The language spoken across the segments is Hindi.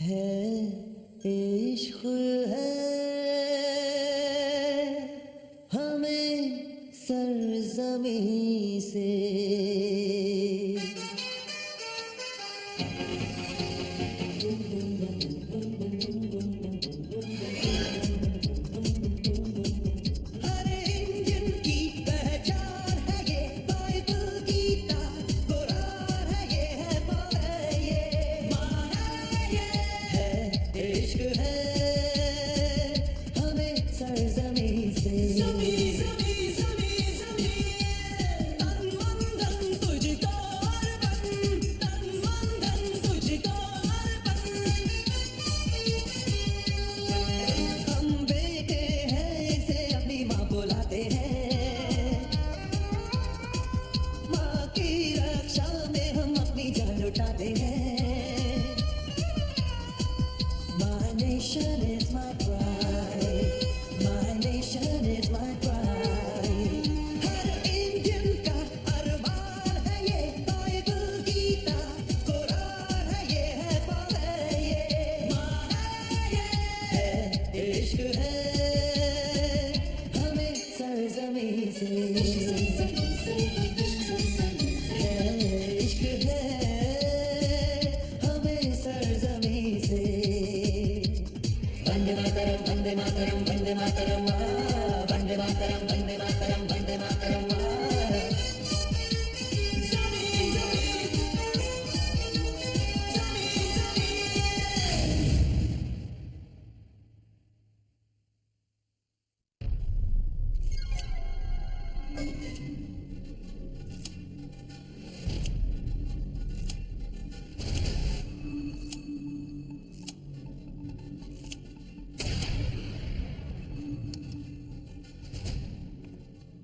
है इश्क है हमें सरज़मीं से।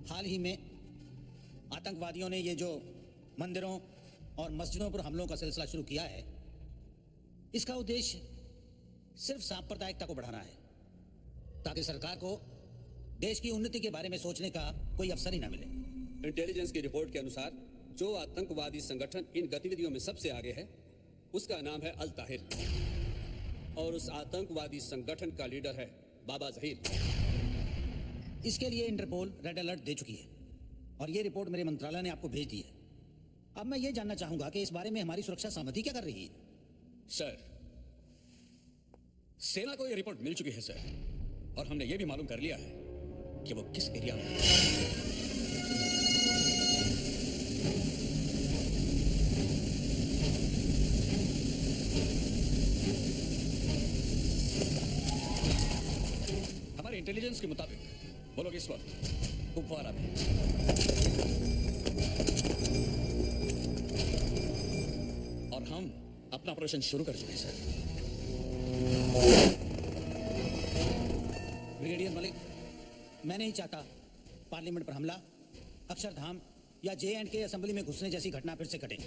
हाल ही में आतंकवादियों ने ये जो मंदिरों और मस्जिदों पर हमलों का सिलसिला शुरू किया है, इसका उद्देश्य सिर्फ सांप्रदायिकता को बढ़ाना है ताकि सरकार को देश की उन्नति के बारे में सोचने का कोई अवसर ही ना मिले। इंटेलिजेंस की रिपोर्ट के अनुसार जो आतंकवादी संगठन इन गतिविधियों में सबसे आगे है उसका नाम है अल ताहिर और उस आतंकवादी संगठन का लीडर है बाबा जहीर। इसके लिए इंटरपोल रेड अलर्ट दे चुकी है और ये रिपोर्ट मेरे मंत्रालय ने आपको भेज दी है। अब मैं ये जानना चाहूंगा कि इस बारे में हमारी सुरक्षा सहमति क्या कर रही है? सर, सेना को ये रिपोर्ट मिल चुकी है सर, और हमने ये भी मालूम कर लिया है कि वो किस एरिया में है। हमारे इंटेलिजेंस के मुताबिक वो लोग इस वक्त कुपवारा में। और हम अपना ऑपरेशन शुरू कर चुके हैं सर। ब्रिगेडियर मलिक, मैं नहीं चाहता पार्लियामेंट पर हमला, अक्षरधाम या J&K असेंबली में घुसने जैसी घटना फिर से घटे।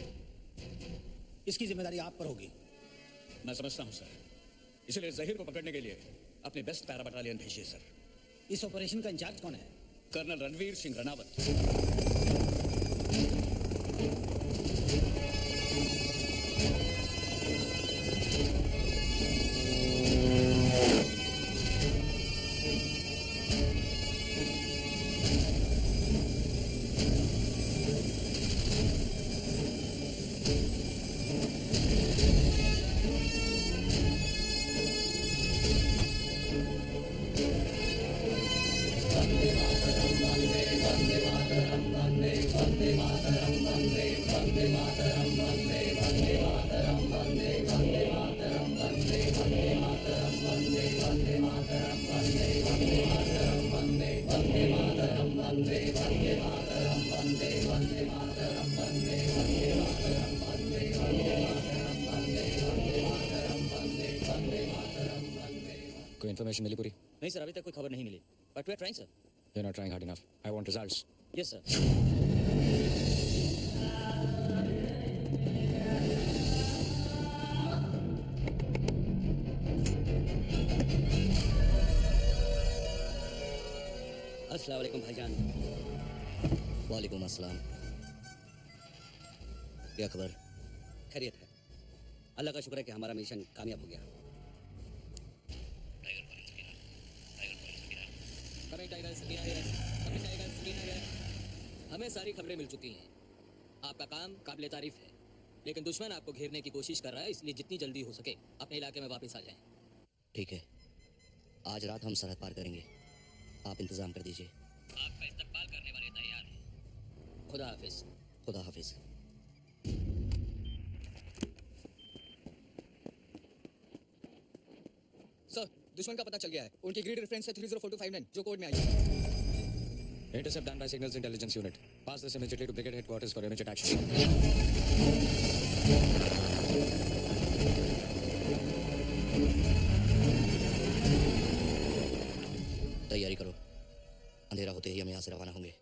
इसकी जिम्मेदारी आप पर होगी। मैं समझता हूं सर, इसलिए जहीर को पकड़ने के लिए अपने बेस्ट पैरा बटालियन भेजिए सर। इस ऑपरेशन का इंचार्ज कौन है? कर्नल रणवीर सिंह रनावत। कोई इन्फॉर्मेशन मिली पूरी? नहीं सर, अभी तक कोई खबर नहीं मिली, but we are trying sir. You're not trying hard enough. I want results. Yes sir. अस्सलाम वालेकुम भाईजान। वालेकुम अस्सलाम। क्या खबर? खैरियत है। अल्लाह का शुक्र है कि हमारा मिशन कामयाब हो गया। कमिंग टाइगर सकीना है, कमिंग टाइगर सकीना है। हमें सारी खबरें मिल चुकी हैं। आपका काम काबिल तारीफ है, लेकिन दुश्मन आपको घेरने की कोशिश कर रहा है, इसलिए जितनी जल्दी हो सके अपने इलाके में वापस आ जाएं। ठीक है, आज रात हम सरहद पार करेंगे। आप इंतज़ाम कर दीजिए। आपका इस्तकबाल करने वाले तैयार हैं। खुदा हाफिज। खुदा हाफिज़। सर, दुश्मन का पता चल गया है। उनकी ग्रिड रेफरेंस है 304259 जो कोड में आई है। Intercept done by Signals Intelligence Unit. Pass this immediately to Brigade Headquarters for immediate action. तैयारी करो, अंधेरा होते ही हम यहाँ से रवाना होंगे।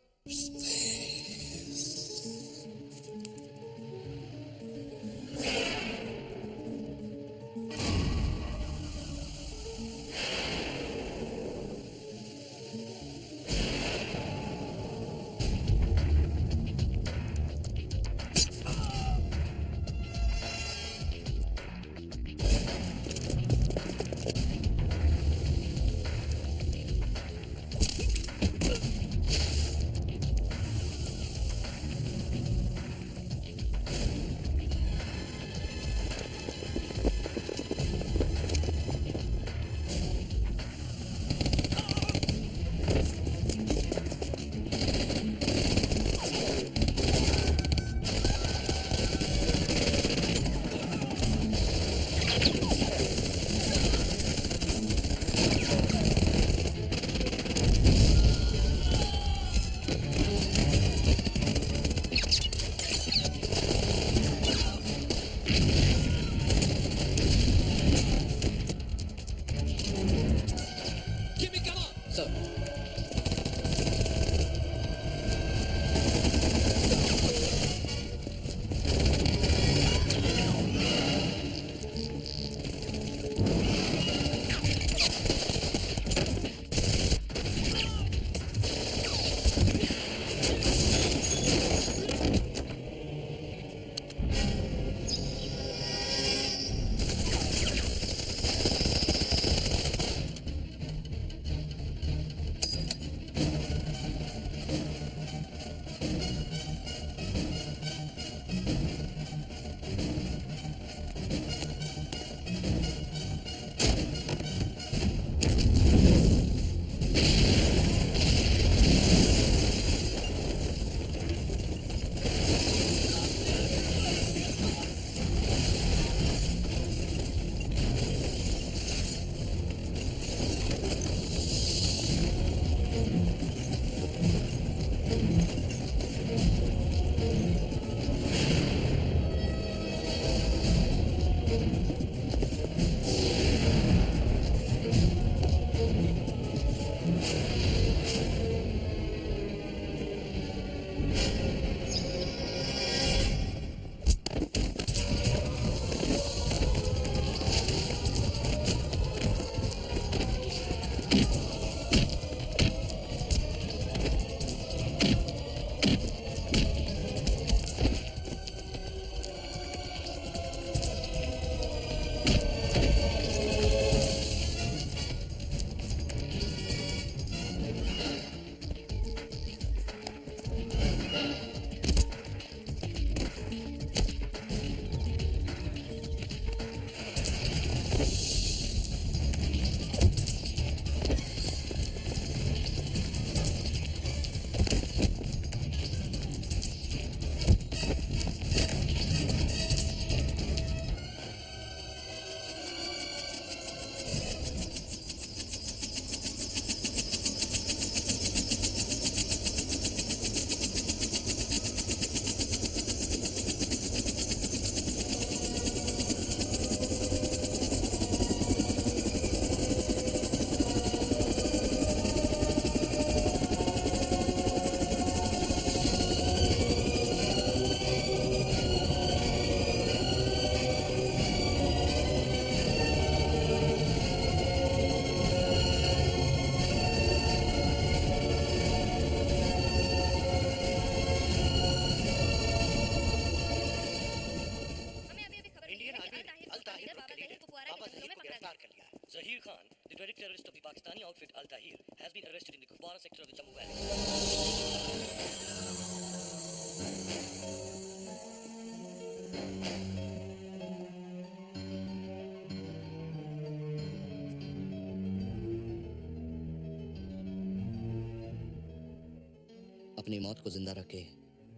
अपनी मौत को जिंदा रख के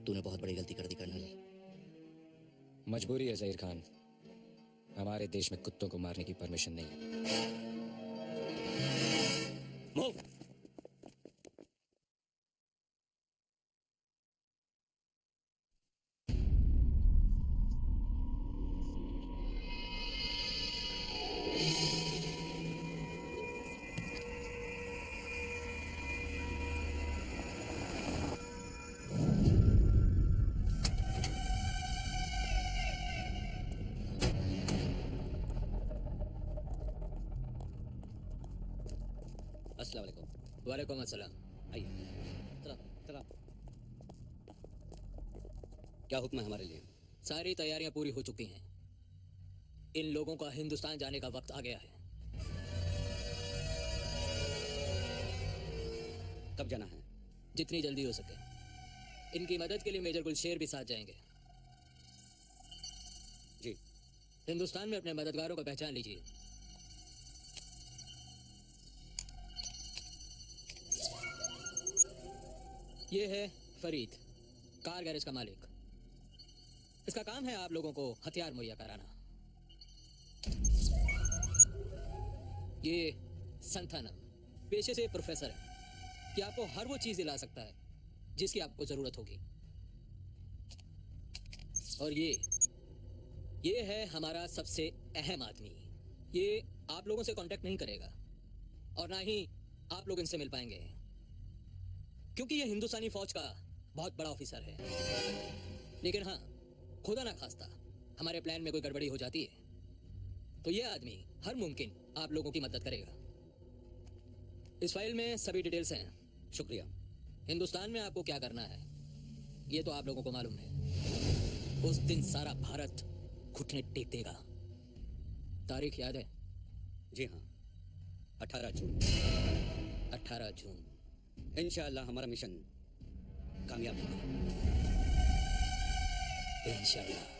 तूने बहुत बड़ी गलती कर दी कर्नल। मजबूरी है जहीर खान, हमारे देश में कुत्तों को मारने की परमिशन नहीं है। मूव। अस्सलाम वालेकुम। वालेकुम अस्सलाम। आइए। चलो चलो। क्या हुक्म है हमारे लिए? सारी तैयारियां पूरी हो चुकी हैं। इन लोगों का हिंदुस्तान जाने का वक्त आ गया है। कब जाना है? जितनी जल्दी हो सके। इनकी मदद के लिए मेजर गुलशेर भी साथ जाएंगे। जी। हिंदुस्तान में अपने मददगारों को पहचान लीजिए। ये है फरीद, कार गैरेज का मालिक। इसका काम है आप लोगों को हथियार मुहैया कराना। ये संथानम पेशे से प्रोफेसर है कि आपको हर वो चीज दिला सकता है जिसकी आपको जरूरत होगी। और ये है हमारा सबसे अहम आदमी। ये आप लोगों से कांटेक्ट नहीं करेगा और ना ही आप लोग इनसे मिल पाएंगे, क्योंकि ये हिंदुस्तानी फौज का बहुत बड़ा ऑफिसर है। लेकिन हाँ, खुदा ना खास्ता हमारे प्लान में कोई गड़बड़ी हो जाती है तो ये आदमी हर मुमकिन आप लोगों की मदद करेगा। इस फाइल में सभी डिटेल्स हैं। शुक्रिया। हिंदुस्तान में आपको क्या करना है ये तो आप लोगों को मालूम है। उस दिन सारा भारत घुटने टेक देगा। तारीख याद है? जी हाँ, 18 जून। 18 जून। इंशाअल्लाह हमारा मिशन कामयाब होगा। इंशाअल्लाह।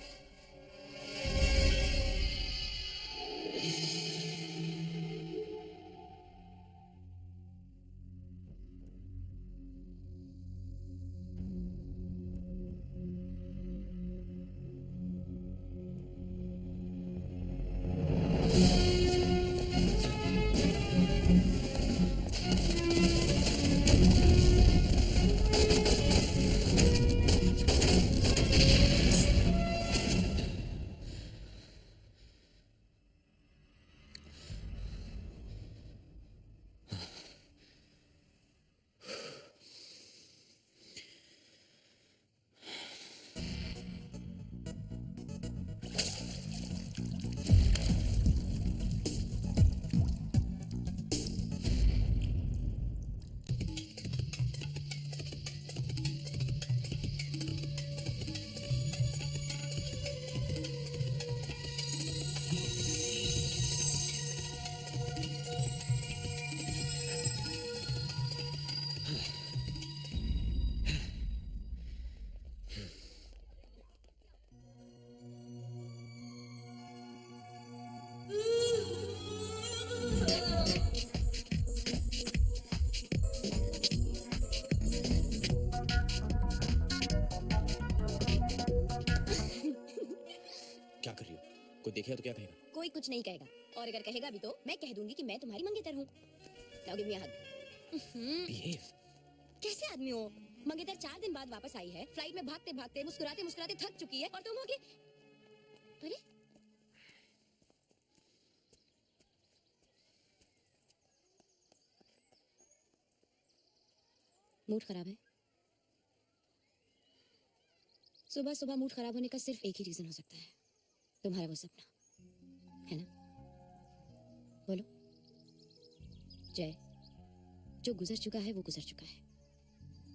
क्या कर रही हो? कोई देखेगा तो क्या कहेगा? कोई कुछ नहीं कहेगा, और अगर कहेगा भी तो मैं कह दूंगी कि मैं तुम्हारी मंगेतर हूँ। नाउ गिव मी अ हग। Behave. कैसे आदमी हो? मंगेतर 4 दिन बाद वापस आई है, फ्लाइट में भागते भागते मुस्कुराते मुस्कुराते थक चुकी है, और तुम होगे। अरे मूड खराब है? सुबह सुबह मूड खराब होने का सिर्फ एक ही रीजन हो सकता है, तुम्हारा वो सपना, है ना? बोलो। जय, जो गुजर चुका है वो गुजर चुका है।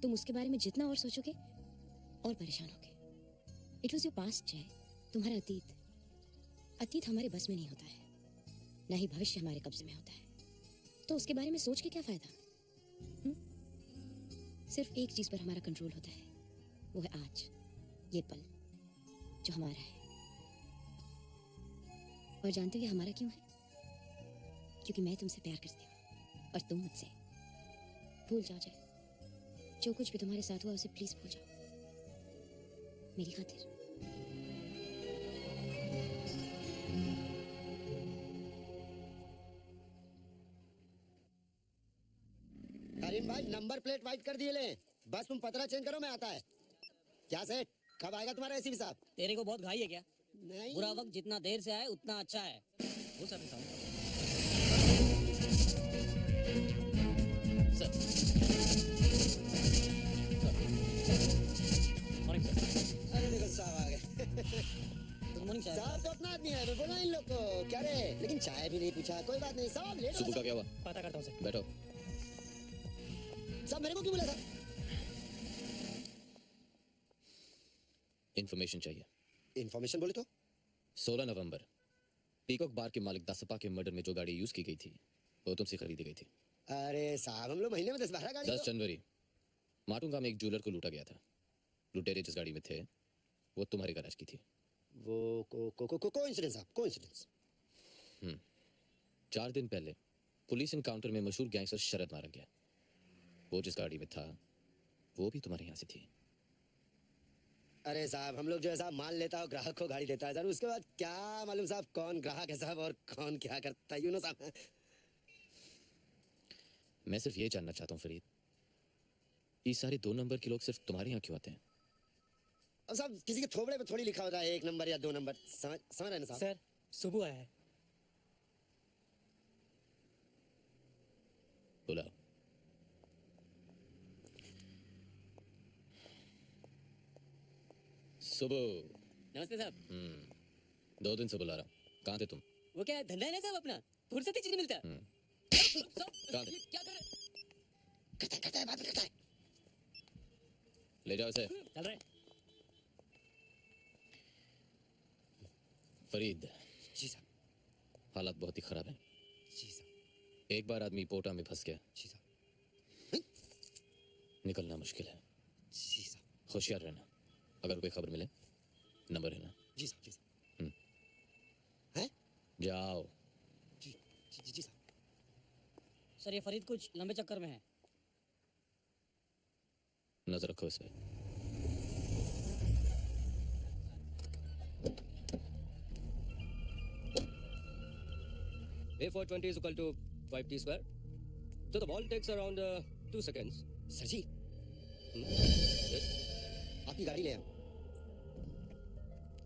तुम उसके बारे में जितना और सोचोगे और परेशान होगे। इट वॉज योर पास्ट जय, तुम्हारा अतीत। अतीत हमारे बस में नहीं होता है, ना ही भविष्य हमारे कब्जे में होता है, तो उसके बारे में सोच के क्या फायदा? सिर्फ एक चीज पर हमारा कंट्रोल होता है, वो है आज, ये पल जो हमारा है। और जानते हो ये हमारा क्यों है? क्योंकि मैं तुमसे प्यार करती हूँ और तुम मुझसे। भूल जाओ जय, जो कुछ भी तुम्हारे साथ हुआ उसे प्लीज भूल जाओ मेरी खातिर। करीम भाई नंबर प्लेट वाइट कर दिए ले, बस तुम पतरा चेंज करो, मैं आता है। क्या सेठ, कब आएगा तुम्हारा एसी साहब? तेरे को बहुत घाई है क्या? नहीं, बुरा वक्त जितना देर से आए उतना अच्छा है। वो सब सर मॉर्निंग सर। अरे देखो साहब आ गए। Good morning sir. साहब तो अपना आदमी है, मैं बोला इन लोग को क्या रे, लेकिन चाय भी नहीं पूछा। कोई बात नहीं साहब, लेट हो सुबह का क्या हुआ? पता करता हूँ सर। बैठो। साहब मेरे को क्यों बोला साहब? इन्फॉर्मेशन चाहिए। इन्फॉर्मेशन बोले तो? 16 नवंबर पीकॉक बार के मालिक दासपा के मर्डर में जो गाड़ी यूज की गई थी वो तुमसे खरीदी गई थी। अरे साहब हम लोग महीने में 10-12 गाड़ी 10 जनवरी माटुंगा में एक ज्वेलर को लूटा गया था। लुटेरे जिस गाड़ी में थे वो तुम्हारे गैराज की थी। वो कोइंसिडेंस साहब, कोइंसिडेंस। 4 दिन पहले पुलिस एनकाउंटर में मशहूर गैंगस्टर शरद मारा गया। वो जिस गाड़ी में था वो भी तुम्हारे यहाँ से थी। अरे साहब हम लोग जो है साहब माल लेता है और ग्राहक को गाड़ी देता है सर, उसके बाद क्या मालूम साहब कौन ग्राहक है साहब और कौन क्या करता है, यू नो साहब। मैं सिर्फ ये जानना चाहता हूँ फरीद, ये सारे 2 नंबर के लोग सिर्फ तुम्हारे यहाँ क्यों आते हैं? अब साहब किसी के थोबड़े पे थोड़ी लिखा होता है 1 नंबर या 2 नंबर, समझ रहे ना साहब? सर सुबह आया है। बुलाओ। सुबह। नमस्ते साहब। 2 दिन से बुला रहा हूँ। कहाँ थे तुम? वो क्या धंधा है ना साहब अपना, फुर्सत ही नहीं मिलता। कहाँ थे? क्या कर रहे? करता है बात करता है। ले जाओ इसे। चल रहे। फरीद जी साहब। हालात बहुत ही खराब हैं। जी साहब। एक बार आदमी पोटा में फंस गया, जी साहब। निकलना मुश्किल है। जी साहब। होशियार रहना, अगर कोई खबर मिले नंबर रहना। जी साहब। जी साहब। हैं? जाओ। जी जी जी साहब। सर ये फरीद कुछ लंबे चक्कर में है। नजर रखो इस पे। A for 20 is equal to 5t square. So the ball takes around 2 seconds. Sir ji Yes. आपकी गाड़ी ले आओ।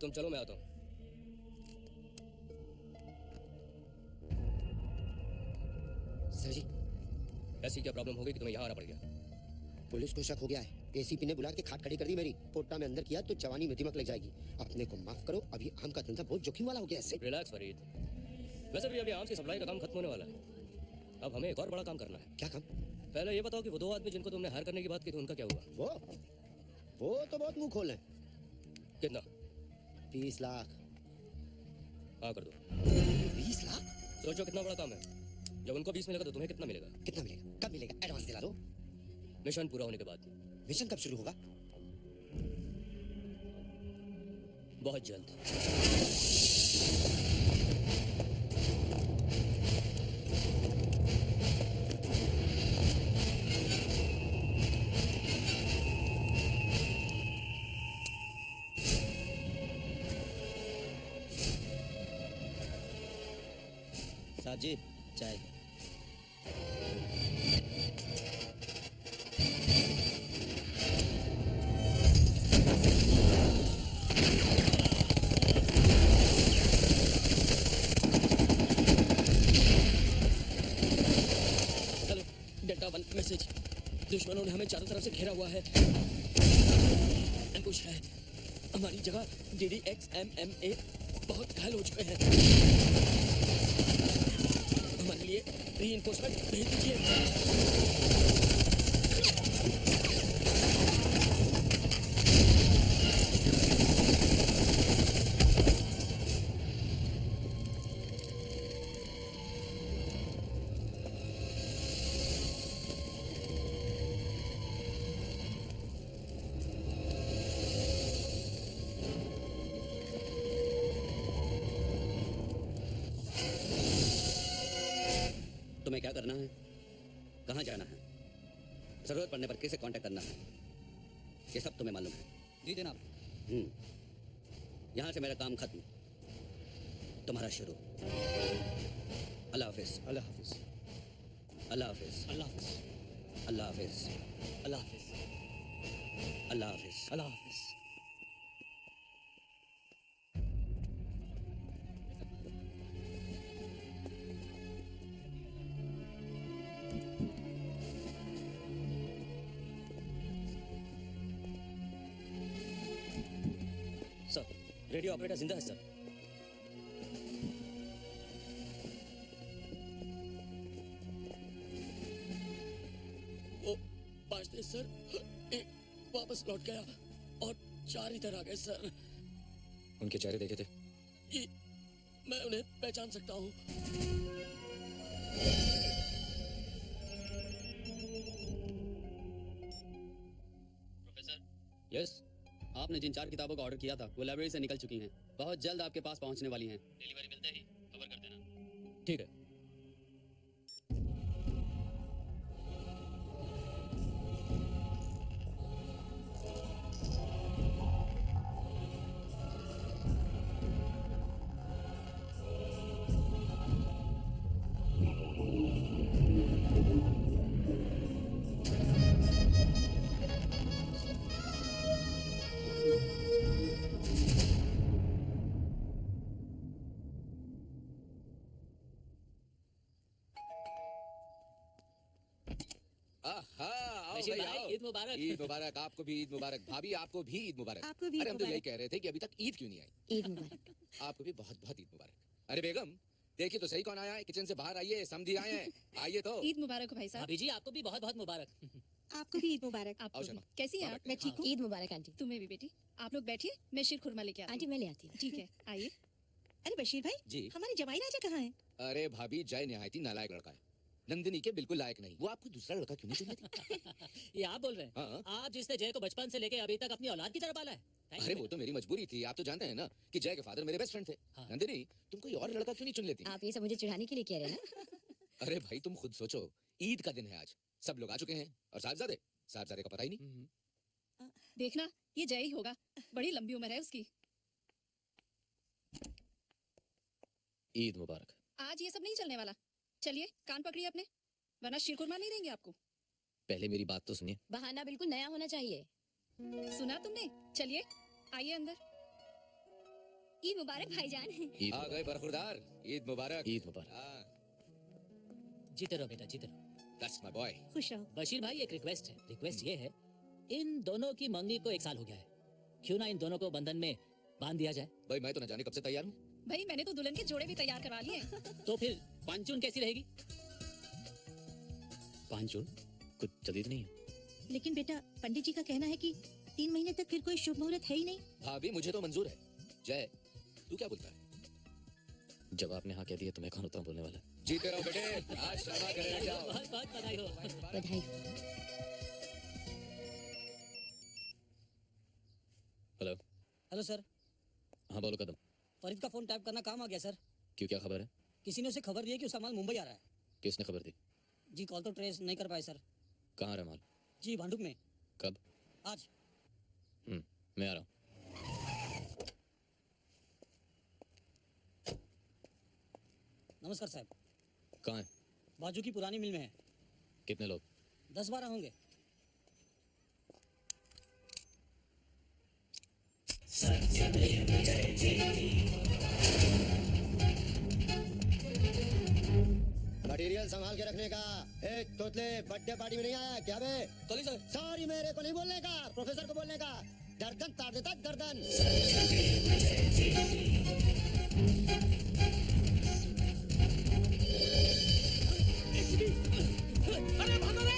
तुम चलो मैं आता हूँ। सर जी ऐसी क्या प्रॉब्लम हो गई कि तुम्हें यहाँ आना पड़ गया? पुलिस को शक हो गया है, एसीपी ने बुला के खाट खड़ी कर दी मेरी। पोटा में अंदर किया तो जवानी में दिमक लग जाएगी। अपने को माफ करो, अभी आम का धंधा बहुत जोखिम वाला हो गया है। रिलैक्स फरीद, वैसे भी अभी आम की सप्लाई का काम खत्म होने वाला है। अब हमें एक और बड़ा काम करना है। क्या काम? पहले ये बताओ कि वो 2 आदमी जिनको तुमने हायर करने की बात की थी उनका क्या हुआ? वो तो बहुत मुंह खोल है। कितना? 20 लाख। हाँ कर दो। 20 लाख? सोचो कितना बड़ा काम है। जब उनको 20 मिलेगा तो तुम्हें कितना मिलेगा? कितना मिलेगा? कब मिलेगा? एडवांस दिला दो। मिशन पूरा होने के बाद। मिशन कब शुरू होगा? बहुत जल्द। साजिद चाय। Hello delta 1 message. दुश्मनों ने हमें चारों तरफ से घेरा हुआ है। एम्बुश है। हमारी जगह DDXMMA बहुत घायल हो चुके हैं। हमारे लिए रीइंफोर्समेंट भेज दीजिए। तुम्हें क्या करना है? कहाँ जाना है? जरूरत पड़ने पर किसे कांटेक्ट करना है ये सब तुम्हें मालूम है। जी जनाब। यहाँ से मेरा काम खत्म, तुम्हारा शुरू। अल्लाह हाफिज। अल्लाह हाफिज। अल्लाह हाफिज। अल्लाह हाफिज। अल्लाह हाफिज। अल्लाह हाफिज। अल्लाह हाफिज। अल्लाह हाफिज। सर, रेडियो ऑपरेटर जिंदा है सर। वो 5 दिन सर, एक वापस लौट गया और 4 इधर आ गए सर। उनके चेहरे देखे थे? जी, मैं उन्हें पहचान सकता हूँ। प्रोफेसर, यस, आपने जिन 4 किताबों का ऑर्डर किया था वो लाइब्रेरी से निकल चुकी हैं। बहुत जल्द आपके पास पहुंचने वाली हैं। डिलीवरी मिलते ही खबर कर देना। ठीक है। बशीर भाई, ईद मुबारक। ईद मुबारक। आपको भी ईद मुबारक। भाभी आपको भी ईद मुबारक। आपको भी अरे ईद हम तो यही मुबारक। कह रहे थे कि अभी तक ईद क्यों नहीं आई। ईद मुबारक। आपको भी बहुत बहुत ईद मुबारक। अरे बेगम देखिए तो सही कौन आया है। किचन से बाहर आइए, समधी आए हैं। आइए तो। ईद मुबारक हो भाई साहब। भाभी जी आपको भी बहुत बहुत मुबारक। आपको भी ईद मुबारक। आओ आपको भी। शर्मा। कैसी हैं आप? मैं ठीक हूँ। ईद मुबारक आंटी। तुम्हें भी बेटी। आप लोग बैठिए, मैं शीर खुरमा लेके आती आंटी हूँ। मैं ले आती हूँ। ठीक है, आइए। अरे बशीर भाई, जी। हमारे जमाई राजा कहाँ हैं? अरे भाभी जय निहायती नालायक लड़का है। नंदिनी के बिल्कुल लायक नहीं। वो आपको दूसरा लड़का क्यों नहीं चुन लेती? ये आप बोल रहे हैं? हाँ। आप जिसने जय को बचपन से लेके अभी तक अपनी औलाद की तरह पाला है। Thank अरे you। वो तो मेरी मजबूरी थी। आप तो जानते हैं ना कि जय के फादर मेरे बेस्ट फ्रेंड थे। हाँ। नंदिनी तुम कोई और लड़का क्यों नहीं चुन लेती? आप ये सब मुझे चिढ़ाने के लिए कह रहे हैं ना? अरे भाई तुम खुद सोचो, ईद का दिन है आज, सब लोग आ चुके हैं और साहबजादे का पता ही नहीं। देखना, ये जय ही होगा। बड़ी लंबी उम्र है उसकी। ईद मुबारक। आज ये सब नहीं चलने वाला। चलिए, कान पकड़िए अपने, वरना शीर खुरमा नहीं देंगे आपको। पहले मेरी बात तो सुनिए। बहाना बिल्कुल नया होना चाहिए। सुना तुमने? चलिए, आइए अंदर। ईद मुबारक भाईजान। ईद आ गए बरखुरदार। ईद मुबारक। ईद मुबारक। जीते रहो बेटा, जीते रहो। That's my boy. खुश रहो। बशीर भाई एक रिक्वेस्ट है। रिक्वेस्ट ये है, इन दोनों की मंगनी को 1 साल हो गया है, क्यों ना इन दोनों को बंधन में बांध दिया जाए। भाई मैं तो न जाने कब से तैयार हूँ। भाई मैंने तो दुल्हन के जोड़े भी तैयार करवा लिए। तो फिर पांचून कैसी रहेगी? पांचून कुछ जदीद नहीं है। लेकिन बेटा, पंडित जी का कहना है कि 3 महीने तक फिर कोई शुभ मुहूर्त है ही नहीं। भाभी मुझे तो मंजूर है। जय तू क्या बोलता है? जब आपने हाँ कह दिया तो मैं कौन होता हूँ बोलने वाला। जीते रहो बेटे। आज शर्मा करेगा जाओ। बहुत बहुत बधाई हो। बधाई। हेलो। हेलो सर, हाँ बोलो कदम। फरीद का फोन टैप करना काम आ गया सर। क्यों, क्या खबर है? किसी ने उसे खबर दी है कि उसका माल मुंबई आ रहा है। किसने खबर दी? जी कॉल तो ट्रेस नहीं कर पाए सर। कहाँ रहा माल? जी भांडुप में। कब? आज। मैं आ रहा हूँ। नमस्कार साहब। कहाँ है? बाजू की पुरानी मिल में है। कितने लोग? 10-12 होंगे। मटेरियल संभाल के रखने का। एक तोतले बर्थडे पार्टी में नहीं आया क्या बे? कॉली सर। सॉरी मेरे को नहीं बोलने का, प्रोफेसर को बोलने का। गर्दन ताड़ देता गर्दन। अरे भागो रे!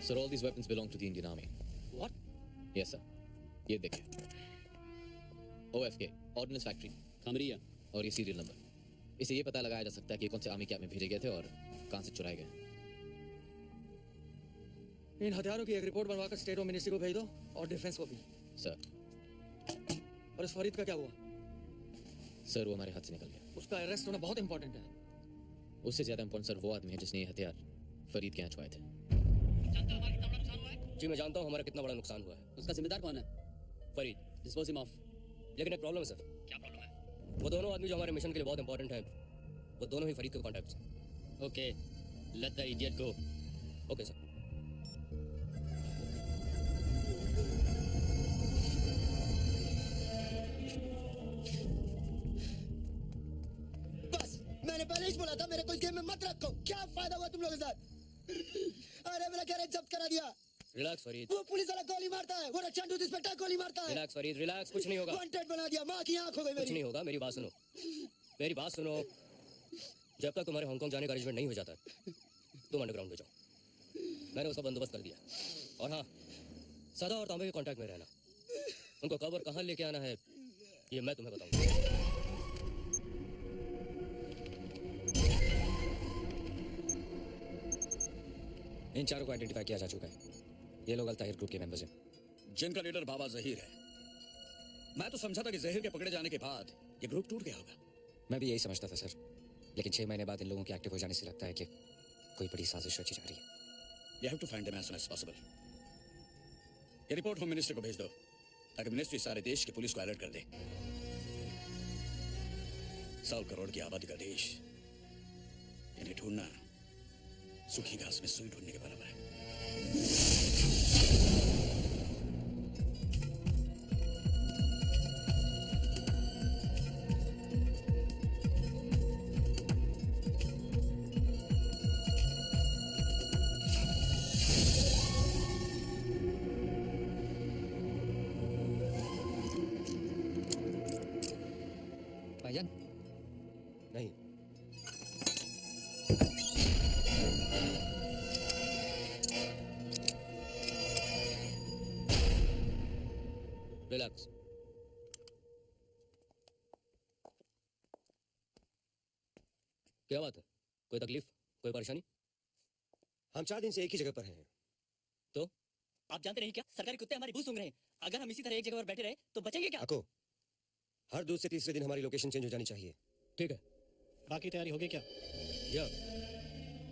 Sir, all these weapons belong to the Indian Army. What? Yes, sir. ये देखिए. OFK, Ordnance Factory, खमरिया और ये सीरियल नंबर. इससे ये पता लगाया जा सकता है कि कौन से आर्मी कैंप में भेजे गए थे और कहां से चुराए गए. इन हथियारों की एक रिपोर्ट बनवाकर स्टेट होम मिनिस्ट्री को भेज दो और डिफेंस को भी. सर. और इस फरीद का क्या हुआ? सर, वो हमारे हाथ से निकल गया. उसका अरेस्ट होना बहुत इंपॉर्टेंट है. उससे ज्यादा इंपॉर्टेंट सर वो आदमी है जिसने ये हथियार फरीद के यहाँ छुआए थे. जी मैं जानता हूँ हमारा कितना बड़ा नुकसान हुआ है. उसका जिम्मेदार कौन है? फरीद. Dispose him off. लेकिन एक प्रॉब्लम है सर. क्या प्रॉब्लम है? वो दोनों आदमी जो हमारे मिशन के लिए बहुत इंपॉर्टेंट है, वो दोनों ही फरीद के कॉन्टैक्ट्स हैं. Okay, let the idiot go. Okay sir. बस मैंने पहले ही बोला था मेरे को इस गेम में मत रखो. क्या फायदा हुआ तुम लोगों के साथ? अरे मेरा गैरेज जब्त करा दिया. रिलैक्स फरीद. वो पुलिस वाला गोली मारता है, वो रक्षा इंस्पेक्टर गोली मारता है. Relax Farid, relax. कुछ नहीं होगा. वांटेड बना दिया. माँ की आंख हो गई कुछ मेरी. नहीं होगा. मेरी बात सुनो. मेरी बात सुनो. जब तक तुम्हारे हांगकांग जाने का अरेंजमेंट नहीं हो जाता तुम अंडरग्राउंड में जाओ. मैंने उसका बंदोबस्त कर दिया. और हाँ, सदा और तांबे के कांटेक्ट में रहना. उनको कब और कहाँ लेके आना है ये मैं तुम्हें बताऊंगा. इन चारों को आइडेंटिफाई किया जा चुका है. ये लोग अल-ताहिर ग्रुप के मेंबर्स हैं, जिनका लीडर बाबा जहीर है. मैं तो समझा था कि जहीर के पकड़े जाने के बाद ये ग्रुप टूट गया होगा. मैं भी यही समझता था सर, लेकिन 6 महीने बाद इन लोगों के एक्टिव हो जाने से लगता है कि कोई बड़ी साजिश रची जा रही है. You have to find them as soon as possible. ये रिपोर्ट होम मिनिस्टर को भेज दो ताकि मिनिस्ट्री सारे देश की पुलिस को अलर्ट कर दे. 100 करोड़ की आबादी का देश, इन्हें ढूंढना सूखी घास में सुई ढूंढने के बराबर है. भाईजान नहीं. रिलैक्स. क्या बात है? कोई तकलीफ, कोई परेशानी? हम 4 दिन से एक ही जगह पर हैं. तो आप जानते नहीं क्या, सरकारी कुत्ते हमारी बू सूंघ रहे हैं. अगर हम इसी तरह एक जगह पर बैठे रहे तो बचेंगे क्या? आको, हर 2 से तीसरे दिन हमारी लोकेशन चेंज हो जानी चाहिए. ठीक है. बाकी तैयारी होगी क्या? या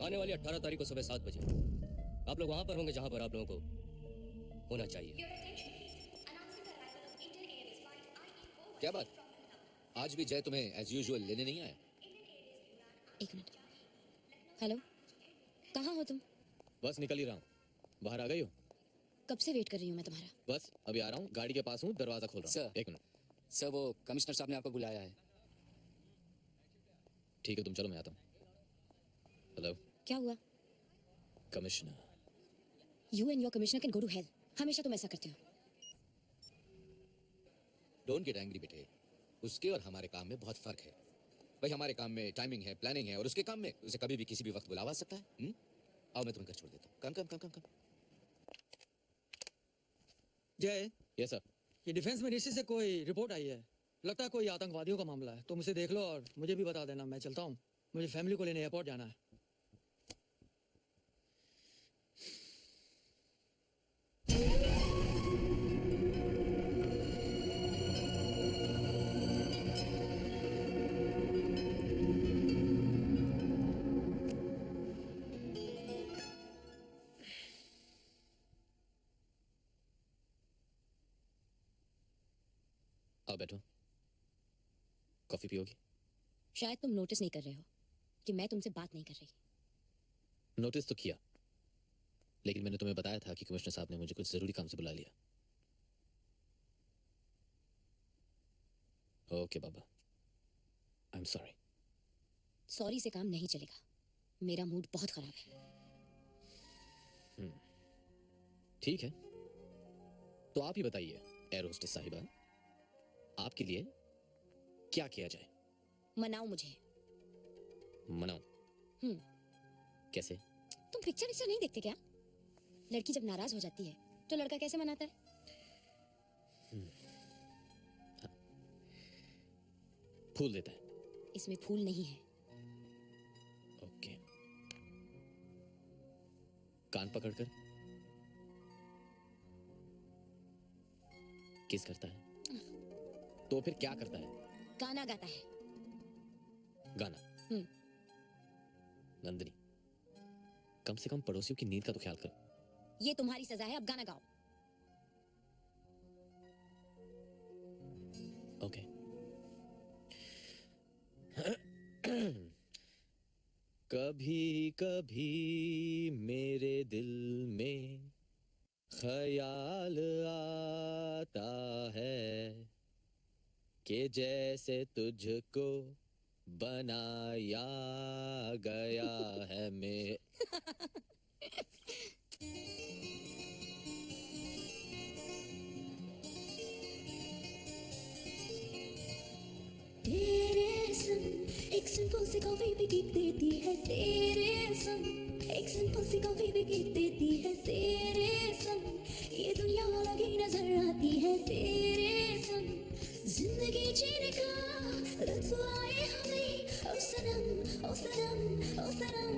आने वाली 18 तारीख को सुबह 7 बजे आप लोग वहां पर होंगे जहां पर आप लोगों को होना चाहिए. क्या बात, आज भी जय तुम्हें एज यूजुअल लेने नहीं आया? एक मिनट. हेलो, कहाँ हो तुम? बस निकल ही रहा हूँ. बाहर आ गई हो? कब से वेट कर रही हूँ मैं तुम्हारा. बस अभी आ रहा हूँ, गाड़ी के पास हूँ, दरवाजा खोल रहा हूँ. सर. एक मिनट. सर वो कमिश्नर साहब ने आपको बुलाया है. ठीक है, तुम चलो, मैं आता हूँ. हेलो. क्या हुआ? Commissioner. You and your commissioner can go to hell. हमेशा तुम ऐसा करते हो. डोंट गेट एंग्री बेटे, उसके और हमारे काम में बहुत फर्क है। भाई हमारे काम में टाइमिंग है, प्लानिंग है, और उसके काम में उसे कभी भी किसी भी वक्त बुलावा सकता है। आओ मैं तुम्हें घर छोड़ देता हूँ। कम कम कम कम कम। जय, यस सर। ये डिफेंस मिनिस्ट्री से कोई रिपोर्ट आई है, लगता है कोई आतंकवादियों का मामला है। तुम उसे देख लो और मुझे भी बता देना। मैं चलता हूँ, मुझे फैमिली को लेने एयरपोर्ट जाना है। आओ बैठो, कॉफी पियोगी? शायद तुम नोटिस नहीं कर रहे हो कि मैं तुमसे बात नहीं कर रही। नोटिस तो किया, लेकिन मैंने तुम्हें बताया था कि कमिश्नर साहब ने मुझे कुछ जरूरी काम से बुला लिया। Okay Baba, I am sorry. Sorry से काम नहीं चलेगा, मेरा मूड बहुत खराब है। ठीक है, तो आप ही बताइए एयर होस्टेस साहिबा, आपके लिए क्या किया जाए? मनाओ मुझे। मनाओ? कैसे? तुम पिक्चर नहीं देखते क्या? लड़की जब नाराज हो जाती है तो लड़का कैसे मनाता है? फूल देता है। इसमें फूल नहीं है। ओके, कान पकड़कर किस करता है? तो फिर क्या करता है? गाना गाता है। गाना? नंदिनी, कम से कम पड़ोसियों की नींद का तो ख्याल करो। ये तुम्हारी सजा है, अब गाना गाओ। ओके। कभी कभी मेरे दिल में ख्याल आता है कि जैसे तुझको बनाया गया है मैं। तेरे संग एक सिंपल सी कॉफी भी किक देती है। तेरे संग एक सिंपल सी कॉफी भी किक देती है। तेरे संग ये दुनिया अलग ही नजर आती है। तेरे संग जिंदगी जीने का लुत्फ आए हमें। ओ सनम, ओ सनम, ओ सनम।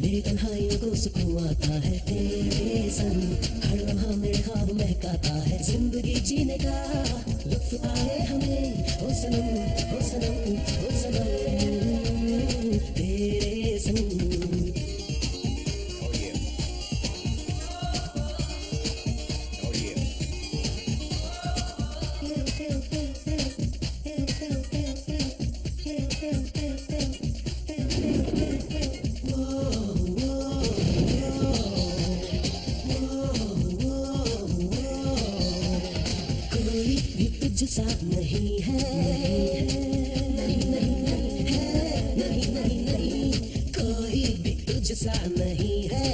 मेरी तन्हाइयों को सुकून आता है। तेरे संग हर लम्हा मेरे ख्वाब महकाता है। जिंदगी जीने का लुत्फ आए हमें। ओ सनम, ओ सनम, ओ सनम। तेरे संग जैसा नहीं है, नहीं नहीं नहीं है, नहीं नहीं नहीं, कोई भी तुझसा नहीं है,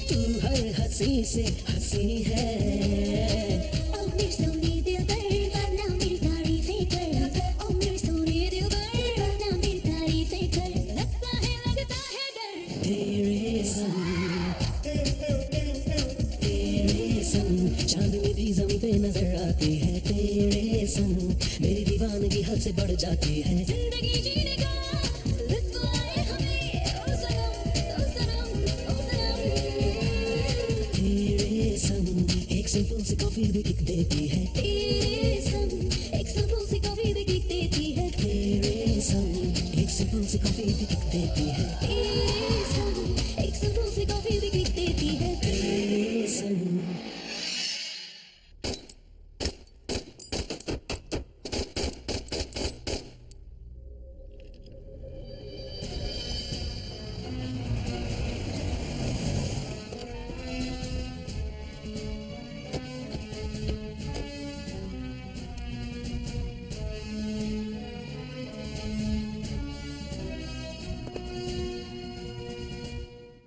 तू हर हंसी से हंसी है। ओ मेरे सोने दिलबर वरना मेरी तारीफें कर, ओ मेरे सोने दिलबर वरना मेरी तारीफें कर, लगता है डर तेरे संग चांदनी भी ज़मीं पे नजर आती है, तेरे संग मेरी दीवानगी हद से बढ़ जाती है। जिंदगी जीने का लुत्फ आए हमें, ओ सनम ओ सनम। तेरे संग एक सिंपल सी कॉफी भी किक देती है, तेरे संग एक सिंपल सी कॉफी भी किक देती है, तेरे संग एक सिंपल सी कॉफी भी किक देती है, तेरे संग एक सिंपल सी कॉफी भी किक देती है, तेरे संग।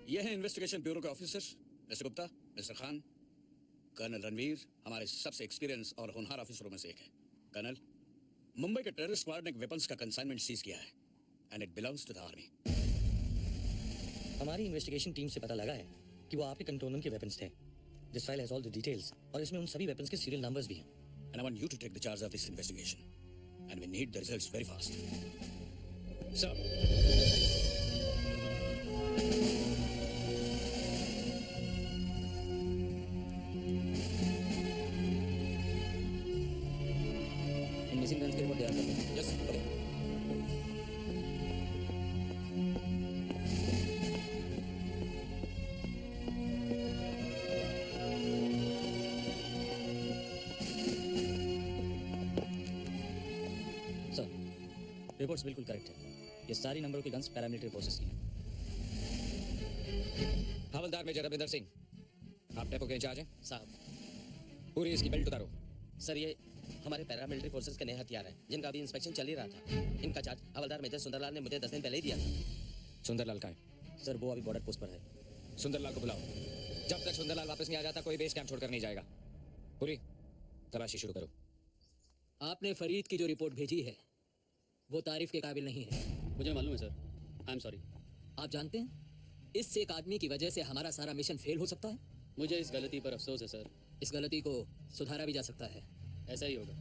यह है इन्वेस्टिगेशन ब्यूरो के officer mister Gupta, mister Khan. Colonel Ranveer हमारे सबसे एक्सपीरियंस और होनहार ऑफिसरों में से एक है। कर्नल, मुंबई के टेररिस्ट स्क्वाड ने एक वेपन्स का कंसाइनमेंट सीज किया है and it belongs to the army. हमारी इन्वेस्टिगेशन टीम से पता लगा है कि वो आपके कंट्रोलर के वेपन्स थे। This file has all the details और इसमें उन सभी वेपन्स के सीरियल नंबर्स भी हैं। And I want you to take the charge of this investigation and we need the results very fast. Sir, इन मिसिंग गन्स की रिपोर्ट तैयार कर लो। Yes okay. सर, रिपोर्ट्स बिल्कुल करेक्ट है। ये सारी नंबरों की गन्स पैरामिलिट्री फोर्सेस की हैं। हवलदार मेजर रविंदर सिंह, आप डेपो के इंचार्ज हैं। साहब, पूरी इसकी बेल्ट उतारो। सर ये हमारे पैरामिलिट्री फोर्सेस के नए हथियार हैं जिनका अभी इंस्पेक्शन चल ही रहा था। इनका चार्ज हवलदार मेजर सुंदरलाल ने मुझे 10 दिन पहले ही दिया था। सुंदरलाल कहाँ है? सर वो अभी बॉर्डर पोस्ट पर है। सुंदरलाल को बुलाओ। जब तक सुंदरलाल वापस नहीं आ जाता कोई बेस कैंप छोड़कर नहीं जाएगा। पूरी तलाशी शुरू करो। आपने फरीद की जो रिपोर्ट भेजी है वो तारीफ के काबिल नहीं है। मुझे मालूम है सर, आई एम सॉरी। आप जानते हैं इस एक आदमी की वजह से हमारा सारा मिशन फेल हो सकता है। मुझे इस गलती पर अफसोस है सर। इस गलती को सुधारा भी जा सकता है। ऐसा ही होगा।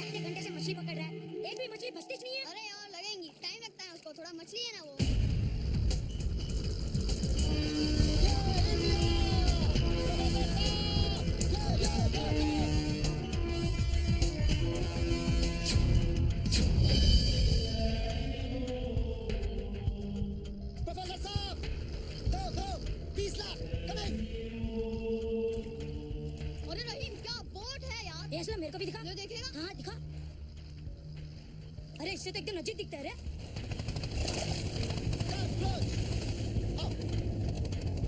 आधे घंटे से मछली पकड़ रहा है, एक भी मछली फंसती नहीं है। अरे यार लगेंगी, टाइम लगता है उसको, थोड़ा मछली है ना वो। प्रोफेसर साहब, दो 20 लाख कमिंग। अरे रहीम क्या बोट है यार। ये असला मेरे को भी दिखा। जो देखेगा। हाँ दिखा। अरे इससे तो एकदम नजदीक दिखता है रे।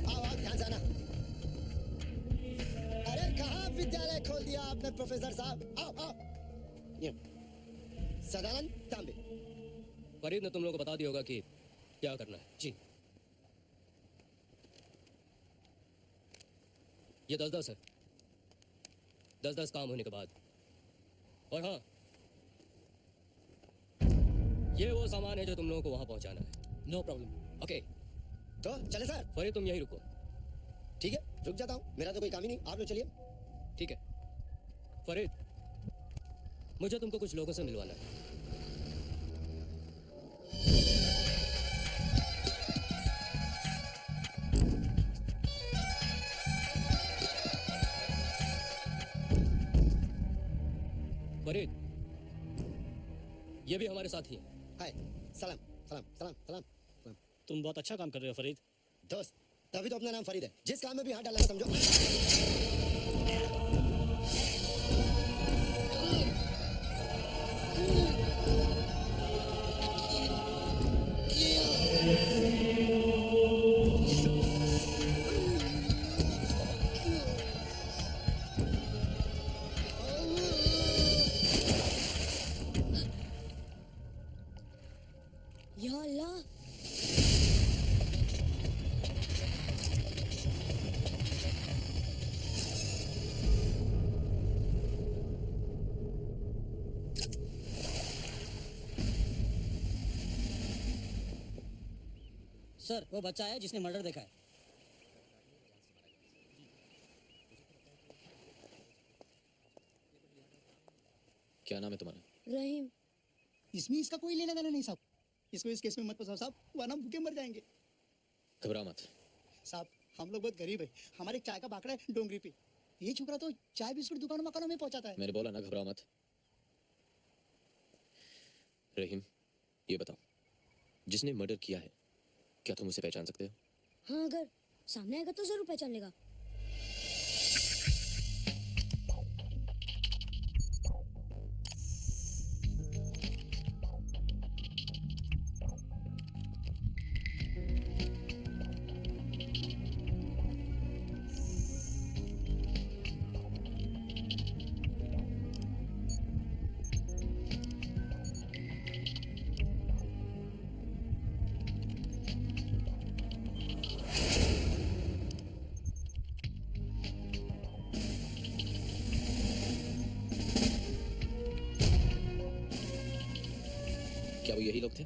आओ ध्यान से आना। अरे कहाँ विद्यालय खोल दिया आपने प्रोफेसर साहब? आओ आओ। ये सदानंद तांबे। फरीद ने तुम लोगों को बता दिया होगा कि क्या करना है। जी। ये 10-10 है। 10-10 काम होने के बाद। और हाँ, ये वो सामान है जो तुम लोगों को वहां पहुंचाना है। No problem. ओके, तो चले सर। फरीद तुम यहीं रुको। ठीक है, रुक जाता हूँ, मेरा तो कोई काम ही नहीं, आप लोग चलिए। ठीक है फरीद, मुझे तुमको कुछ लोगों से मिलवाना है। फरीद, ये भी हमारे साथ ही हैं। हाय, सलाम सलाम सलाम सलाम सलाम। तुम बहुत अच्छा काम कर रहे हो फरीद। दोस्त, तभी तो अपना नाम फरीद है। जिस काम में भी हाथ डालना समझो। सर वो बच्चा है जिसने मर्डर देखा है। क्या नाम है तुम्हारा? रहीम। इसमें इसका कोई लेना देना नहीं साहब, इसको इस केस में मत फंसाओ साहब, वरना भूखे मर जाएंगे। घबरा मत साहब हम लोग बहुत गरीब है, हमारे एक चाय का बाकड़ा है डोंगरी पे, ये छोकरा तो चाय बिस्कुट दुकानों मकानों में पहुंचाता है। मैंने बोला ना घबरा मत। रहीम ये बताओ, जिसने मर्डर किया है क्या तुम उसे पहचान सकते हो? हाँ, अगर सामने आएगा तो जरूर पहचान लेगा। क्या वो यही लोग थे?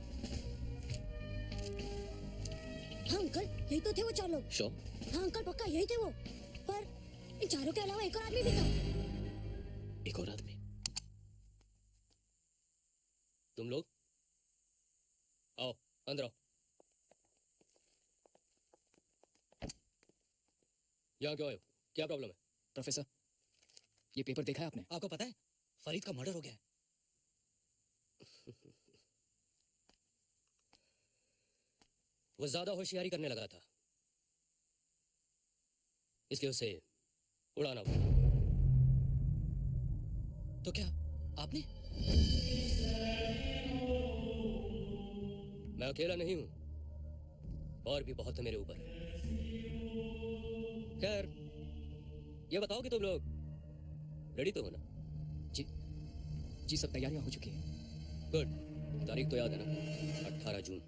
हाँ अंकल, यही तो थे वो 4 लोग। श्योर? हाँ अंकल पक्का यही थे वो, पर इन चारों के अलावा एक और आदमी भी था। एक और आदमी? तुम लोग आओ अंदर आओ। यहाँ क्यों आए हो? क्या प्रॉब्लम है? प्रोफेसर ये पेपर देखा है आपने? आपको पता है फरीद का मर्डर हो गया है। वो ज्यादा होशियारी करने लगा था, इसलिए उसे उड़ाना पड़ा। तो क्या आपने? मैं अकेला नहीं हूं, और भी बहुत है मेरे ऊपर। खैर ये बताओ कि तुम लोग रेडी तो हो ना? जी सब तैयारियां हो चुकी हैं। गुड। तारीख तो याद है ना? 18 जून।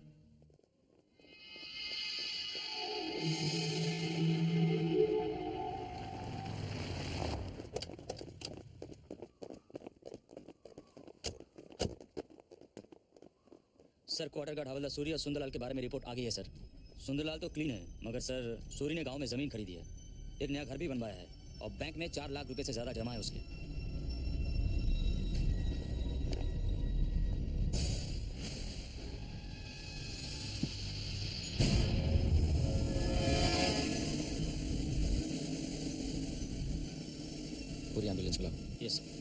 सर क्वार्टर गार्ड हवलदार सूरी और सुंदरलाल के बारे में रिपोर्ट आ गई है सर। सुंदरलाल तो क्लीन है, मगर सर सूरी ने गांव में जमीन खरीदी है, एक नया घर भी बनवाया है और बैंक में 4 लाख रुपए से ज्यादा जमा है उसके। पूरी एम्बुलेंस बुलाओ। Yes sir.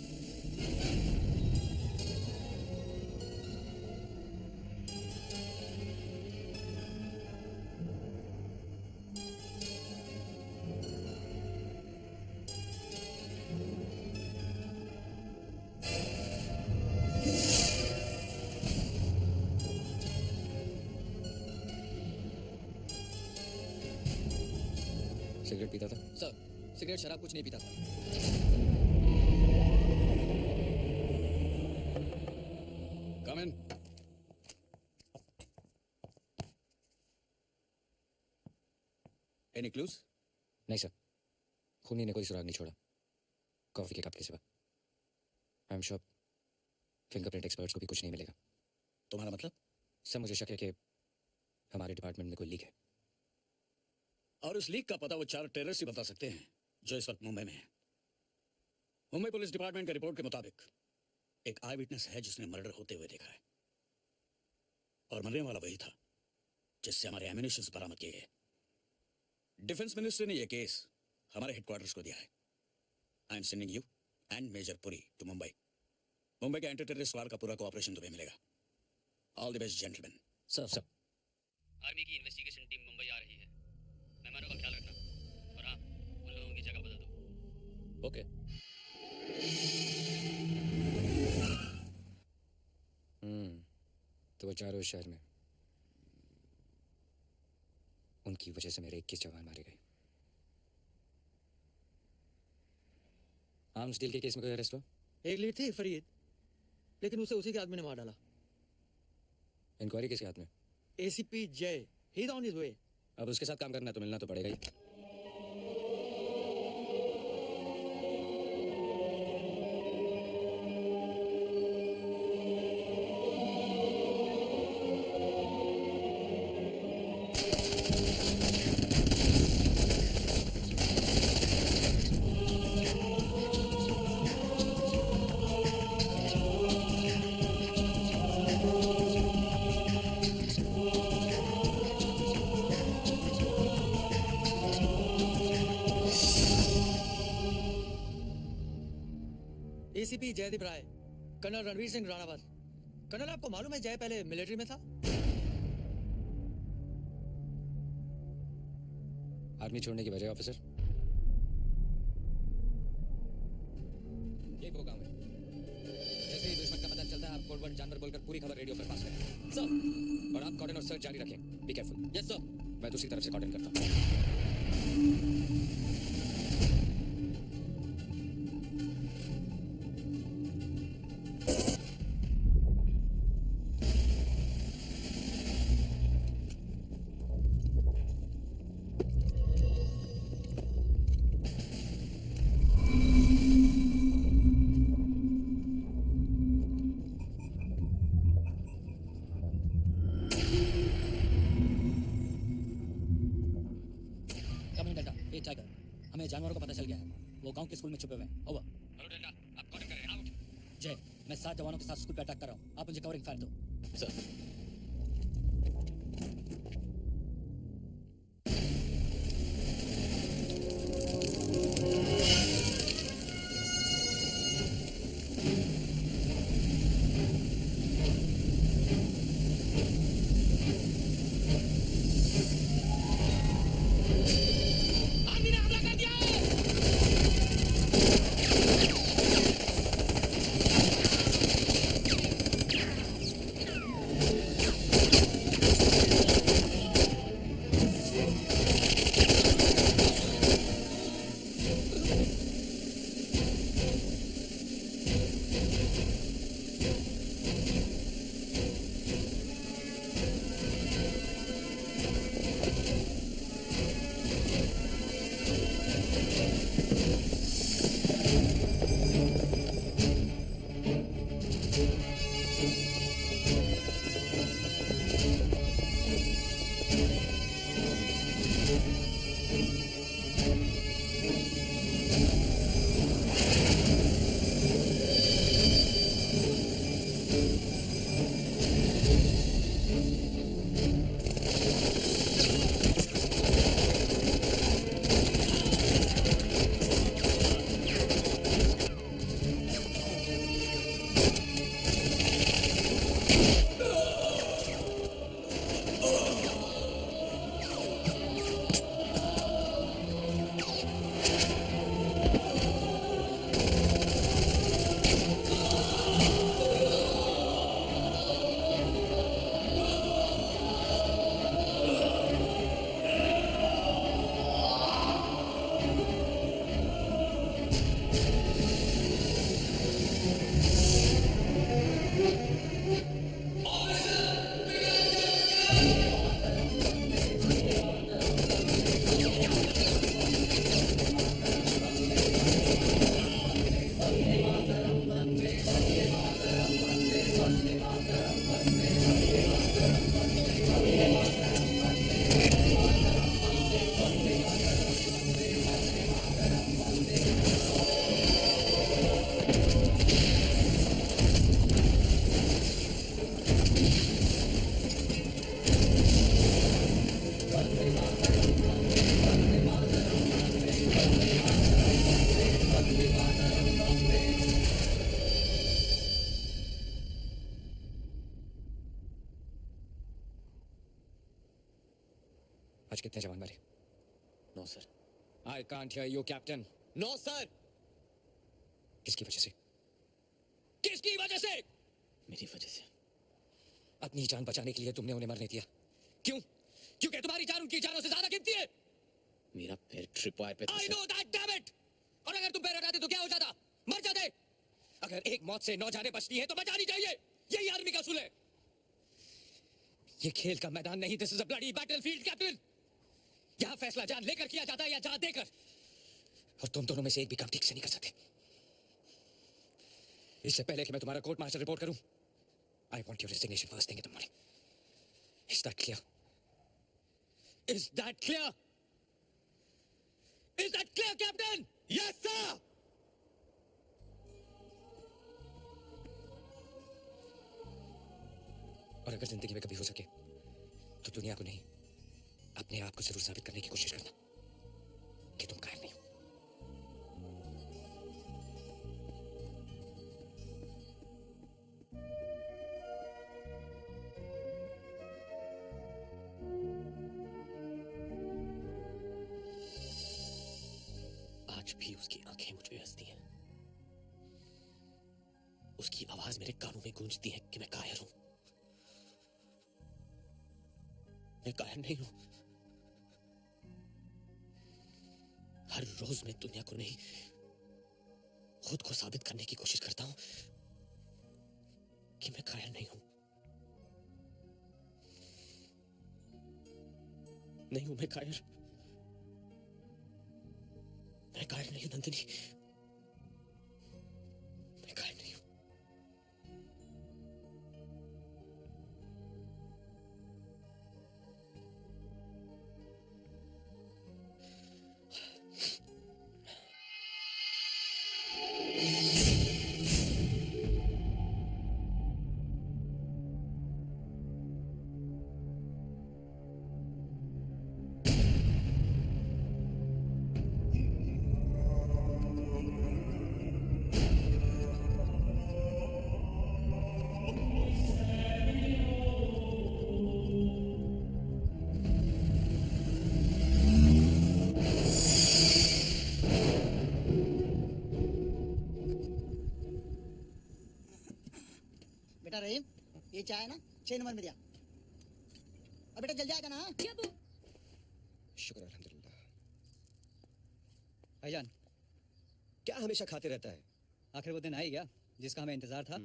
सिगरेट पीता था? सर सिगरेट शराब कुछ नहीं पीता था। Come in. Any clues? नहीं सर, खूनी ने कोई सुराग नहीं छोड़ा, कॉफी के कप के सिवा। I am sure fingerprint experts को भी कुछ नहीं मिलेगा। तुम्हारा मतलब? सर मुझे शक है कि हमारे डिपार्टमेंट में कोई लीक है। और उस लीक का पता वो 4 टेररिस्ट ही बता सकते हैं जो इस वक्त मुंबई में है। मुंबई पुलिस डिपार्टमेंट के रिपोर्ट के मुताबिक एक आई विटनेस है जिसने मर्डर होते हुए देखा है, और मरने वाला वही था जिससे हमारे एम्युनिशंस बरामद किए गए। डिफेंस मिनिस्टर ने यह केस हमारे हेडक्वार्टर्स को दिया है। I am sending you and major Puri to Mumbai. Mumbai के एंटी टेररिस्ट वार का पूरा कोऑपरेशन तुम्हें मिलेगा। All the best gentleman. Sir army की इन्वेस्टिगेशन टीम मुंबई आ रही है, मेहमानों का ख्याल रखना, और हाँ उन लोगों की जगह बदल दो। ओके। तो वो चारों शहर में, उनकी वजह से मेरे 21 जवान मारे गए। आर्म्स डील के केस में कोई अरेस्ट हुआ? एक लीड थी फरीद, लेकिन उसे उसी के आदमी ने मार डाला। इंक्वायरी किसके हाथ में? एसीपी जय, he is on his way. अब उसके साथ काम करना है तो मिलना तो पड़ेगा ही। एसीपी जयदीप राय, कर्नल रणवीर सिंह राणावत। कर्नल, आपको मालूम है जय पहले मिलिट्री में था? आर्मी छोड़ने की वजह ऑफिसर? ये प्रोग्राम है। जैसे ही दुश्मन का पता चलता है, आप कोड वर्ड जानवर बोलकर पूरी खबर रेडियो पर पास करें। सर। और आप कॉर्डन और सर्च जारी रखें। Be careful. Yes sir. मैं दूसरी तरफ से कॉर्डन करता हूँ। हमें जानवरों का पता चल गया है। वो गांव के स्कूल में छुपे हुए हैं। ओवर। हेलो डेल्टा, आप कॉर्डन करें। आउट। जय, मैं 7 जवानों के साथ स्कूल पे अटैक कर रहा हूँ। आप मुझे कवरिंग फायर दो। सर। आज कितने जवान मरे? 9 sir. I can't hear you, Captain. 9 sir. किसकी वजह से? किसकी वजह से? मेरी वजह से। अपनी जान बचाने के लिए तुमने उन्हें मरने दिया। क्यों? क्योंकि तुम्हारी जान उनकी जानों से ज्यादा कीमती है। मेरा पैर ट्रिपवायर पे था। I know that, damn it! और अगर तुम पैर हटाते तो क्या हो जाता? मर जाते। अगर एक मौत से 9 जानें बचती हैं तो बचानी चाहिए। यही आर्मी का उसूल है। ये खेल का मैदान नहीं। This is a bloody battlefield, Captain. यहाँ फैसला जान लेकर किया जाता है या जान देकर। और तुम दोनों में से एक भी काम ठीक से नहीं कर सकते। इससे पहले कि मैं तुम्हारा कोर्ट मार्शल रिपोर्ट करूं, I want your resignation first thing in the morning. Is that clear? Is that clear? Is that clear, Captain? Yes, sir. और अगर जिंदगी में कभी हो सके तो दुनिया को नहीं, अपने आप को जरूर साबित करने की कोशिश करना कि तुम कायर नहीं हो। भी उसकी आंखें मुझ पे हंसती हैं, उसकी आवाज मेरे कानों में गूंजती है कि मैं कायर हूं। मैं कायर नहीं हूं। हर रोज मैं दुनिया को नहीं, खुद को साबित करने की कोशिश करता हूं कि मैं कायर नहीं हूं। नहीं हूं मैं कायर। मैं कायर नहीं हूं नंदिनी, मैं कायर नहीं हूं। बेटा रहीम, ये चाय ना 6 नंबर में दिया। अब बेटा जल जाएगा ना? शुक्र अल्हम्दुलिल्लाह। भाईजान, क्या हमेशा खाते रहता है? आखिर वो दिन आ ही गया जिसका हमें इंतजार था।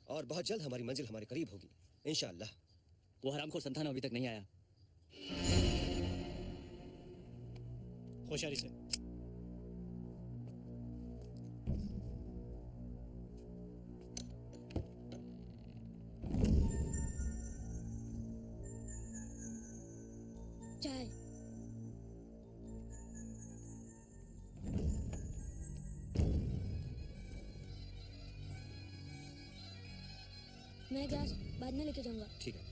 और बहुत जल्द हमारी मंजिल हमारे करीब होगी इंशाअल्लाह। वो हरामखोर संतान अभी तक नहीं आया। होशियारी से। चाय। मैं ग्लास बाद में लेके जाऊंगा। ठीक है।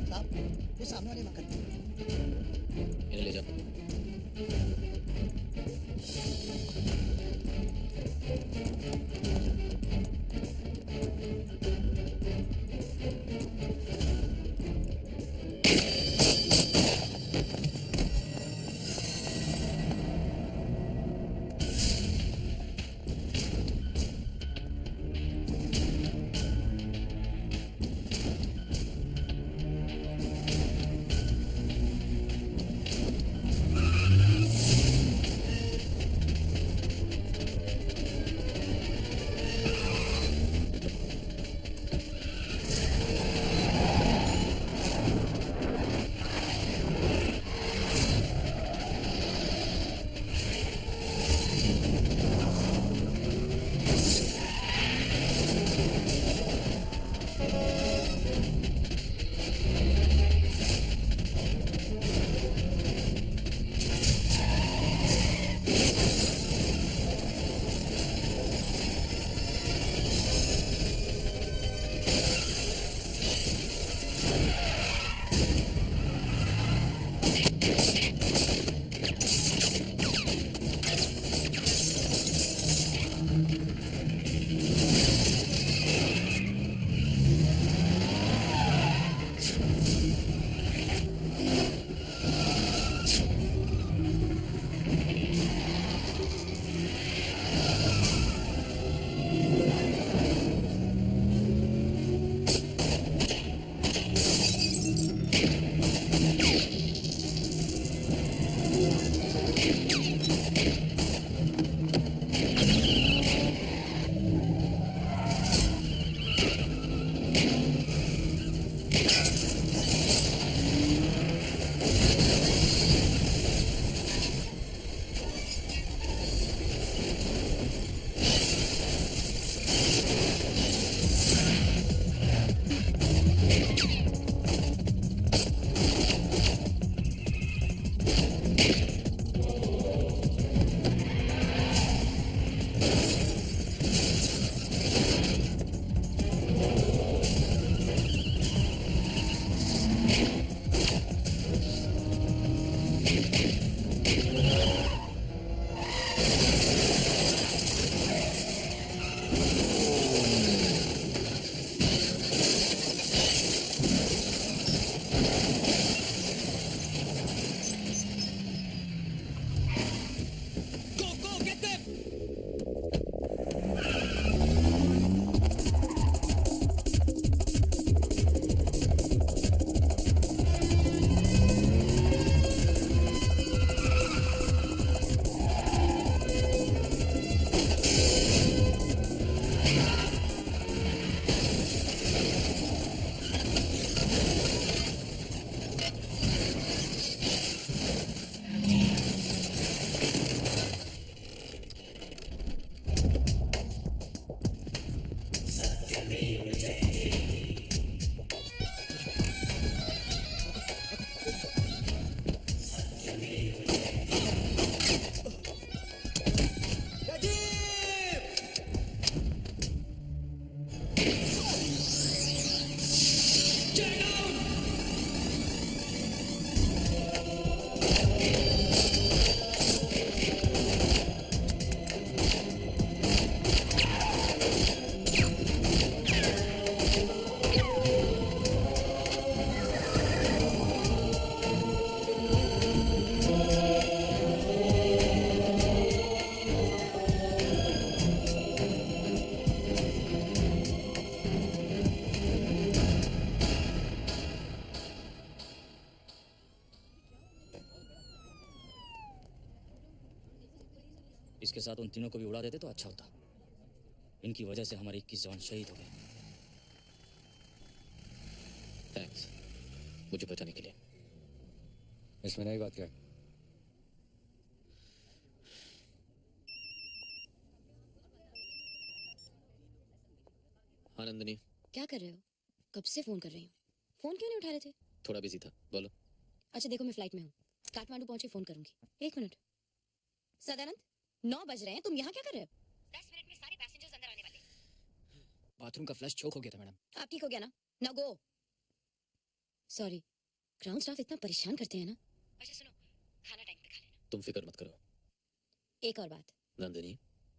साहब, वो सामने वाले मकान में। इन्हें ले जाओ। इसके साथ उन तीनों को भी उड़ा देते तो अच्छा होता। इनकी वजह से हमारे 21 जवान शहीद हो गए। थैंक्स मुझे बचाने के लिए। इसमें नई बात क्या है? हाँ नंदिनी, क्या कर रहे हो? कब से फोन कर रही हूँ, फोन क्यों नहीं उठा रहे थे? थोड़ा बिजी था, बोलो। अच्छा देखो, मैं फ्लाइट में हूँ, काठमांडू पहुंचे फोन करूंगी। 1 मिनट। सदानंद, 9 बज रहे हैं, तुम यहाँ क्या कर रहे हो? 10 मिनट में सारे पैसेंजर्स अंदर आने वाले। बाथरूम का फ्लश चोक हो गया था मैडम। आप ठीक हो गया ना? Now go. Sorry, ground staff इतना परेशान करते हैं ना। अच्छा सुनो, खाना टाइम पे खा लेना। तुम फिक्र मत करो। एक और बात। नंदिनी,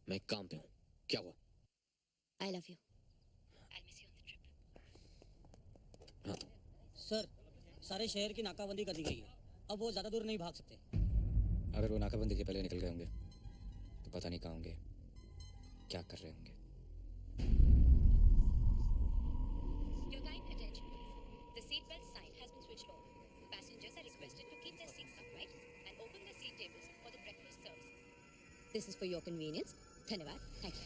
मैं काम पे हूँ। क्या हुआ? I love you. सर, सारे शहर की नाकाबंदी कर दी गई है। अब वो ज्यादा दूर नहीं भाग सकते। अगर वो नाकाबंदी के पहले निकल गए होंगे तो पता नहीं कहाँ होंगे, क्या कर रहे होंगे। Your kind attention, please. The seatbelt sign has been switched on. Passengers are requested to keep their seats upright and open their seat tables for the breakfast service. This is for your convenience. धन्यवाद. Thank you.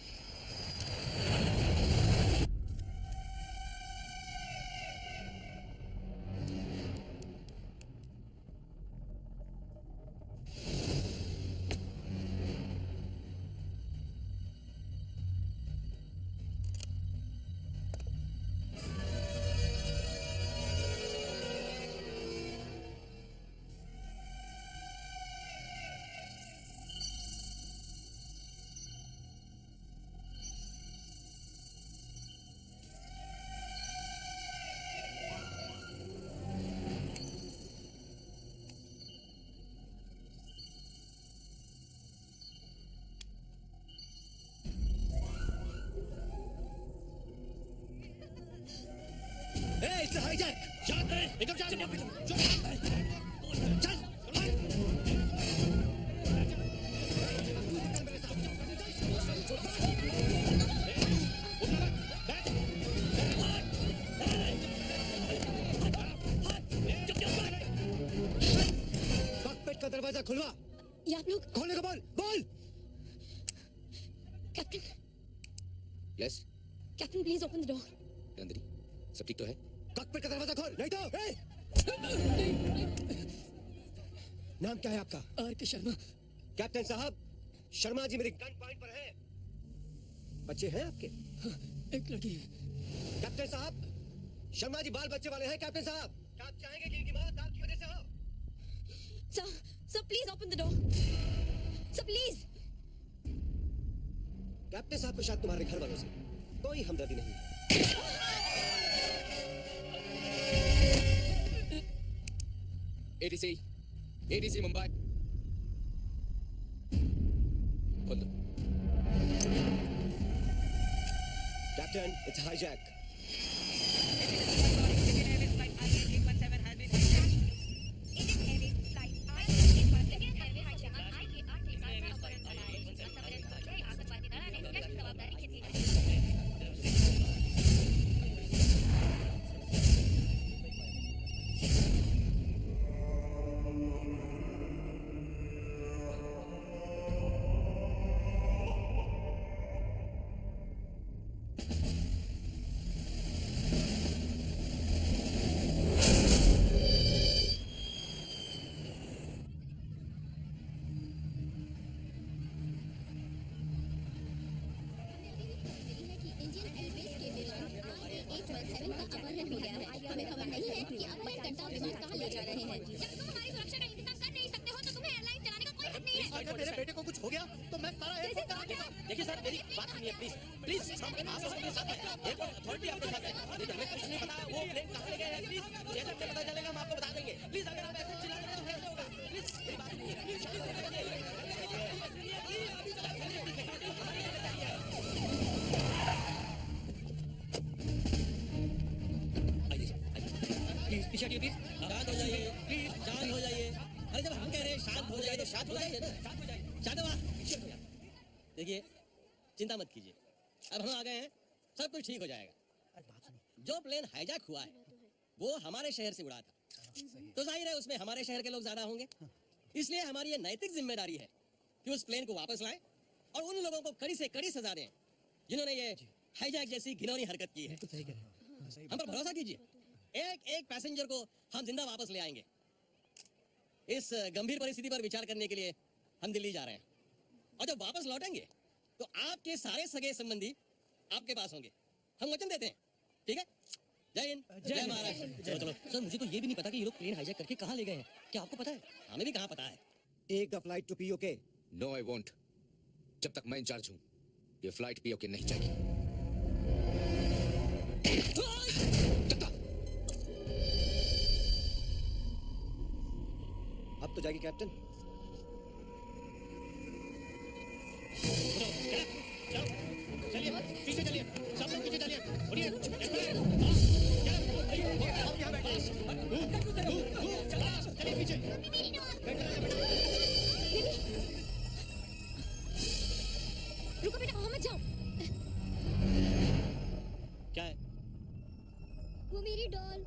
Hey, it's a hijack! Shut up! Pick up, shut up! Cockpit का दरवाजा खुलवा। ये आप लोग खोलने का बोल, बोल। Captain, yes captain please open the door. Nandini, सब ठीक तो है? कॉकपिट का दरवाजा खोल, नहीं तो। नाम क्या है आपका? आर.के. शर्मा। कैप्टन साहब, शर्मा जी मेरी गन पॉइंट पर हैं। बच्चे हैं आपके? एक लड़की है। कैप्टन साहब, शर्मा जी बाल बच्चे वाले हैं। कैप्टन साहब, क्या आप चाहेंगे कि इनकी मौत आपकी वजह से हो? Sir, please open the door. Sir, please. Captain साहब को शायद तुम्हारे घर वालों से कोई हमदर्दी नहीं। ATC मुंबई। खोल दो। Captain, it's a hijack. मेरे बेटे को कुछ हो गया तो मैं सारा एयरपोर्ट करा दूंगा। देखिए सर, मेरी बात सुनिए प्लीज प्लीज। आप हमारे साथ हैं, एयरपोर्ट अथॉरिटी आपके साथ है। लेकिन हमें कुछ नहीं पता वो प्लेन कहाँ ले गए हैं। प्लीज जैसे हमें पता चलेगा हम आपको बता देंगे। प्लीज अगर आप ऐसे चिल्ला रहे हैं तो कैसे होगा? प्लीज मेरी बात सुनिए, प्लीज प्लीज पीछे हटिए प्लीज। शांत हो जाइए प्लीज, शांत हो जाइए। अरे जब हम कह रहे हैं शांत हो जाइए तो शांत हो जाइए ना। शांत हो जाइए, शांत हुआ। देखिए चिंता मत कीजिए, अब हम आ गए हैं, सब कुछ ठीक हो जाएगा। जो प्लेन हाईजैक हुआ है वो हमारे शहर से उड़ा था, तो जाहिर है उसमें हमारे शहर के लोग ज्यादा होंगे। इसलिए हमारी ये नैतिक जिम्मेदारी है कि उस प्लेन को वापस लाएं और उन लोगों को कड़ी से कड़ी सजा दें जिन्होंने ये हाईजैक जैसी घिनौनी हरकत की है। हम पर भरोसा कीजिए, एक एक पैसेंजर को हम जिंदा वापस ले आएंगे। इस गंभीर परिस्थिति पर विचार करने के लिए हम दिल्ली जा रहे हैं, और जब वापस लौटेंगे तो आपके सारे सगे संबंधी आपके पास होंगे। हम वचन देते हैं, ठीक है? जय हिंद, जय महाराष्ट्र। चलो चलो सर, मुझे तो ये भी नहीं पता कि ये लोग प्लेन हाईजैक करके कहाँ ले गए हैं। क्या आपको पता है? हमें भी कहाँ पता है। Take the flight to PoK. No I won't. जब तक मैं इंचार्ज हूं ये फ्लाइट पीओके नहीं जाएगी। अब तो जाएगी कैप्टन। चलिए पीछे चलिए, सब लोग पीछे चलिए। उड़िए, चलिए पीछे। रुको बेटा, वहां मत जाओ। क्या है? वो मेरी डॉल।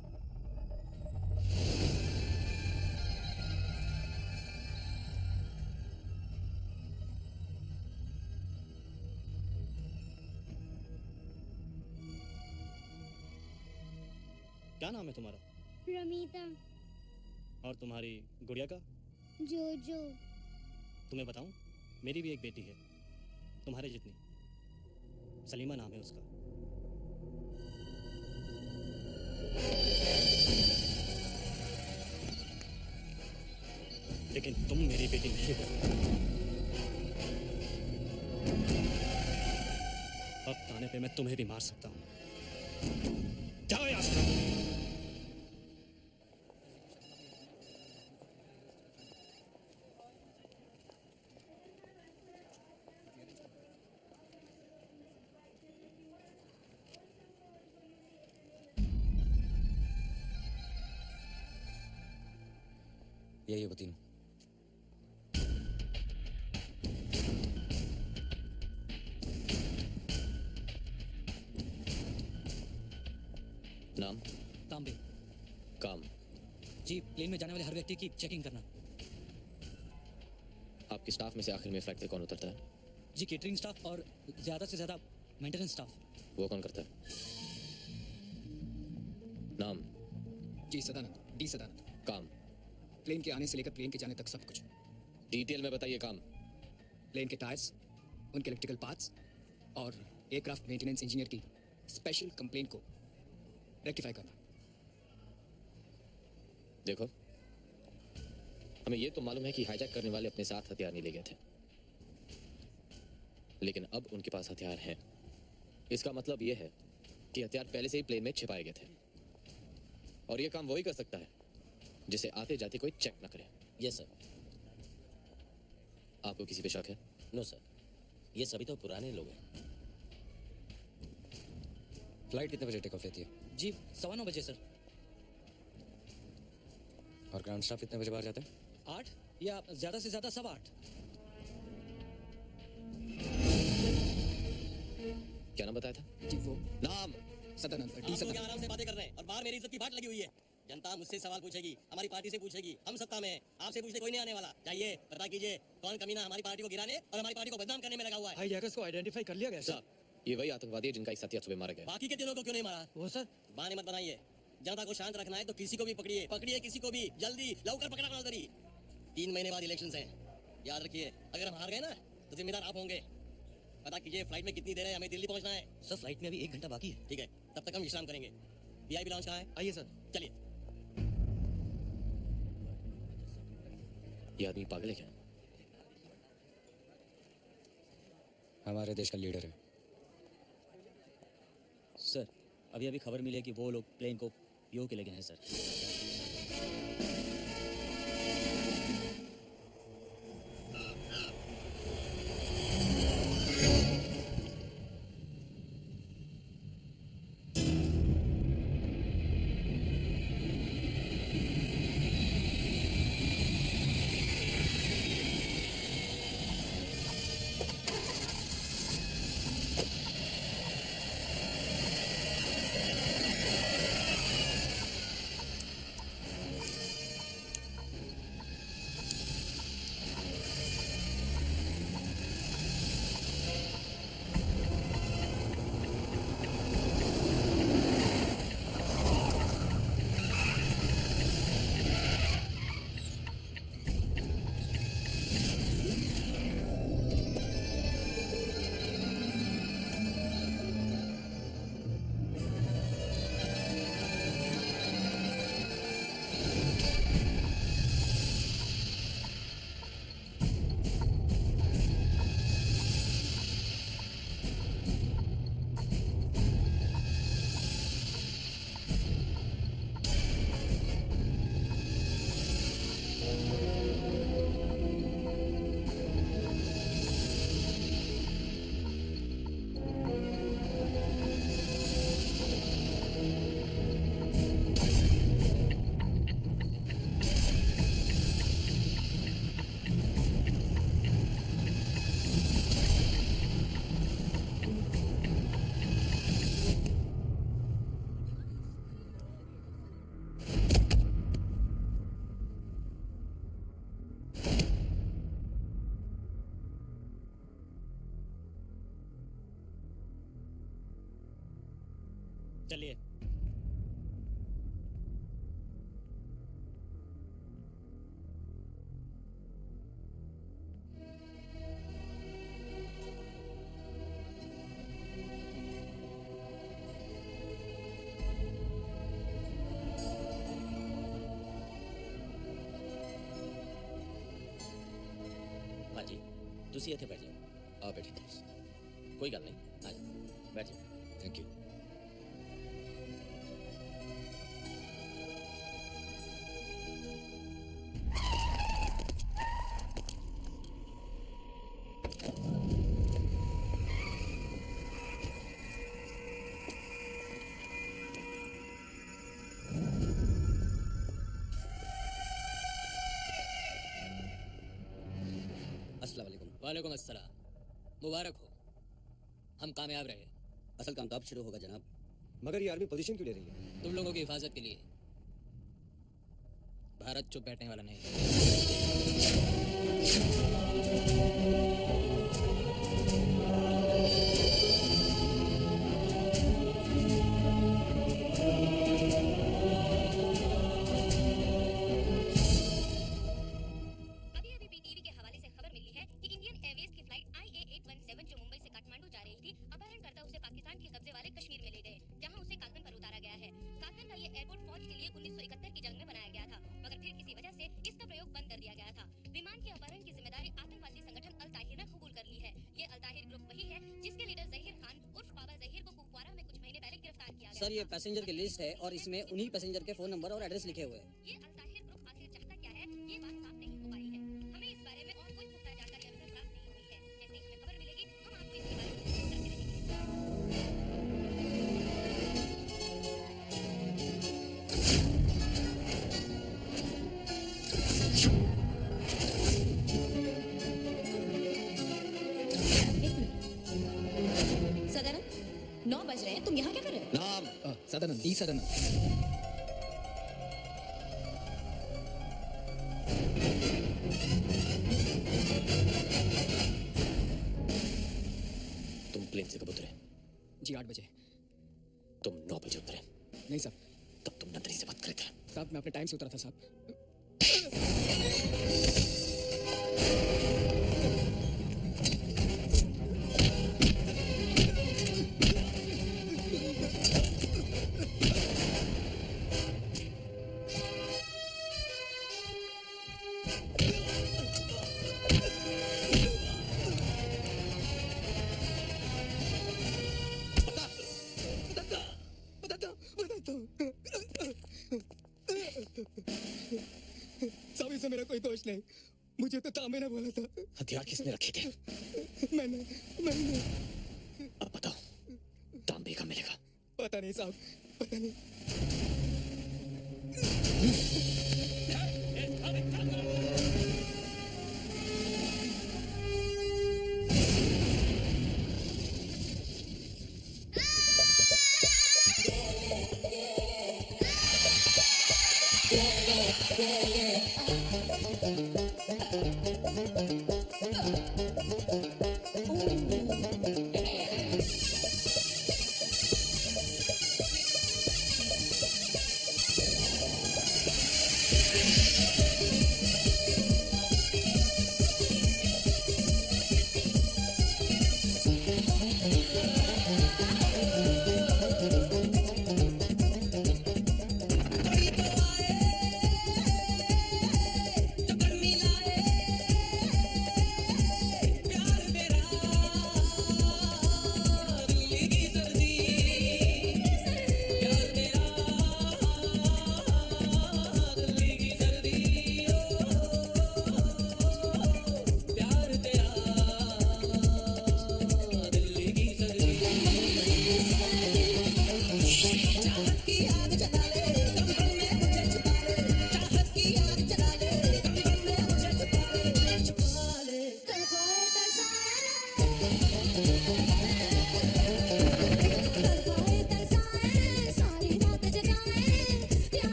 क्या नाम है तुम्हारा? रमीता। और तुम्हारी गुड़िया का? जोजो। तुम्हें बताऊं, मेरी भी एक बेटी है तुम्हारे जितनी, सलीमा नाम है उसका। लेकिन तुम मेरी बेटी नहीं हो। अब ताने पे मैं तुम्हें भी मार सकता हूं। जाओ यहाँ से। यही है बतीनू। नाम? तांबे। काम? जी, प्लेन में जाने वाले हर व्यक्ति की चेकिंग करना। आपके स्टाफ में से आखिर में फ्लाइट से कौन उतरता है? जी, केटरिंग स्टाफ और ज्यादा से ज्यादा मेंटेनेंस स्टाफ। वो कौन करता है? नाम? जी सदानंद, डी सदानंद। काम? प्लेन के आने से लेकर प्लेन के जाने तक सब कुछ। डिटेल में बताइए। काम? प्लेन के टायर्स, उनके इलेक्ट्रिकल पार्ट्स और एयरक्राफ्ट मेंटेनेंस इंजीनियर की स्पेशल कंप्लेंट को रेक्टिफाई करना। देखो, हमें ये तो मालूम है कि हाईजैक करने वाले अपने साथ हथियार नहीं ले गए थे, लेकिन अब उनके पास हथियार हैं। इसका मतलब ये है कि हथियार पहले से ही प्लेन में छिपाए गए थे, और ये काम वही कर सकता है जिसे आते जाते कोई चेक ना करे। Yes sir. आपको किसी पे शक है? नो सर, ये सभी तो पुराने लोग हैं। फ्लाइट कितने बजे टेक ऑफ लेती है? जी, 9:15 बजे सर। और ग्राउंड स्टाफ कितने बजे बाहर जाता है? 8 या ज्यादा से ज्यादा 8:15। क्या नाम बताया था? जी वो नाम? सदानंद, डी आप लोग सदानंद। आराम से बातें कर रहे हैं और बाहर मेरी इज्जत की बाट लगी हुई है। जनता मुझसे सवाल पूछेगी, हमारी पार्टी से पूछेगी, हम सत्ता में हैं, आपसे पूछने कोई नहीं आने वाला। जाइए पता कीजिए कौन कमीना हमारी पार्टी को गिराने और हमारी पार्टी को बदनाम करने में लगा हुआ है। हाईजैकर्स को आइडेंटिफाई कर लिया गया सर। ये वही आतंकवादी है जिनका इस हत्या सुबह मारा गया। बाकी के दिनों को क्यों नहीं मारा? वो सर, बहाने मत बनाइए। जनता को शांत रखना है तो किसी को भी पकड़िए, पकड़िए किसी को भी, जल्दी लवकर पकड़ा करी। 3 महीने बाद इलेक्शंस हैं, याद रखिए। अगर हम हार गए ना तो जिम्मेदार आप होंगे। पता कीजिए फ्लाइट में कितनी देर है, हमें दिल्ली पहुंचना है। सर, फ्लाइट में अभी 1 घंटा बाकी है। ठीक है, तब तक हम विश्राम करेंगे। वीआईपी लॉन्च कहाँ है? आइए सर। चलिए। ये आदमी पागल है क्या? हमारे देश का लीडर है सर। अभी अभी खबर मिली है कि वो लोग प्लेन को पीओ के ले गए हैं सर। चलिए। भाजी तुसी इत्थे बैठ जाओ। आओ बैठिए प्लीज। कोई गल नहीं, आ जाओ बैठ जाओ। Thank you. अस्सलाम वालेकुम। वालेकुम अस्सलाम। मुबारक हो, हम कामयाब रहे। असल काम कब शुरू होगा जनाब? मगर ये आर्मी पोजीशन क्यों ले रही है? तुम लोगों की हिफाजत के लिए। भारत चुप बैठने वाला नहीं। सर ये पैसेंजर की लिस्ट है और इसमें उन्हीं पैसेंजर के फोन नंबर और एड्रेस लिखे हुए हैं। सदानंद 9 बज रहे हैं, तुम यहाँ क्या कर रहे हो? नाम सदानंद, डी सदानंद। तुम प्लेन से कब उतरे? जी 8 बजे। तुम 9 बजे उतरे? नहीं सर। तब तुम नंदनी से बात करे थे? साहब मैं अपने टाइम से उतरा था साहब। साहब इसमें मेरा कोई दोष नहीं, मुझे तो तामे ने बोला था। हथियार किसने रखे थे? मैंने। अब बताओ, तांबे का मिलेगा? पता नहीं साहब, पता नहीं।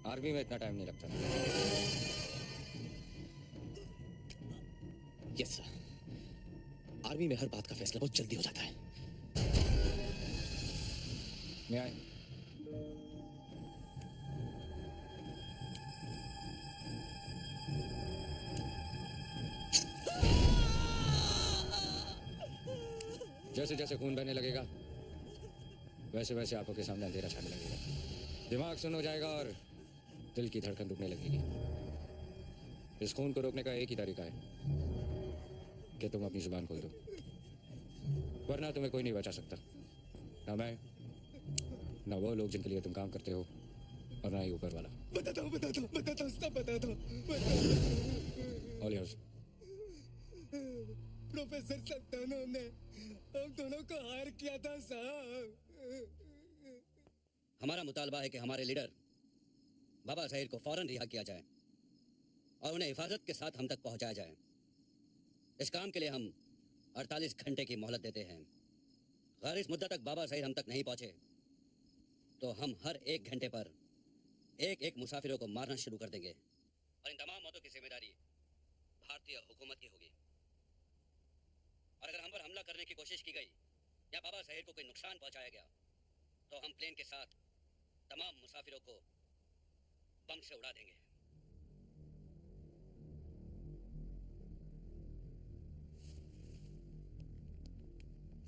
आर्मी में इतना टाइम नहीं लगता। यस सर, आर्मी में हर बात का फैसला बहुत जल्दी हो जाता है। मैं आए। जैसे जैसे खून बहने लगेगा वैसे वैसे आंखों के सामने अंधेरा छाने लगेगा, दिमाग सुन्न हो जाएगा और दिल की धड़कन रुकने लगेगी। इस खून को रोकने का एक ही तरीका है कि तुम अपनी जुबान खोल दो, वरना तुम्हें कोई नहीं बचा सकता। ना मैं, ना वो लोग जिनके लिए तुम काम करते हो, और ना ही ऊपर वाला। बताता हूँ सब बताता हूँ। All yours. प्रोफेसर सल्तानों ने हम दोनों को हायर किया था साहब। हमारा मुतालबा है कि हमारे लीडर बाबा ज़हीर को फौरन रिहा किया जाए और उन्हें हिफाजत के साथ हम तक पहुंचाया जाए। इस काम के लिए हम 48 घंटे की मोहलत देते हैं। अगर इस मुद्दत तक बाबा ज़हीर हम तक नहीं पहुंचे तो हम हर 1 घंटे पर एक एक मुसाफिरों को मारना शुरू कर देंगे और इन तमाम मौतों की जिम्मेदारी भारतीय हुकूमत की होगी। और अगर हम पर हमला करने की कोशिश की गई या बाबा ज़हीर को कोई नुकसान पहुंचाया गया तो हम प्लेन के साथ तमाम मुसाफिरों को बम से उड़ा देंगे।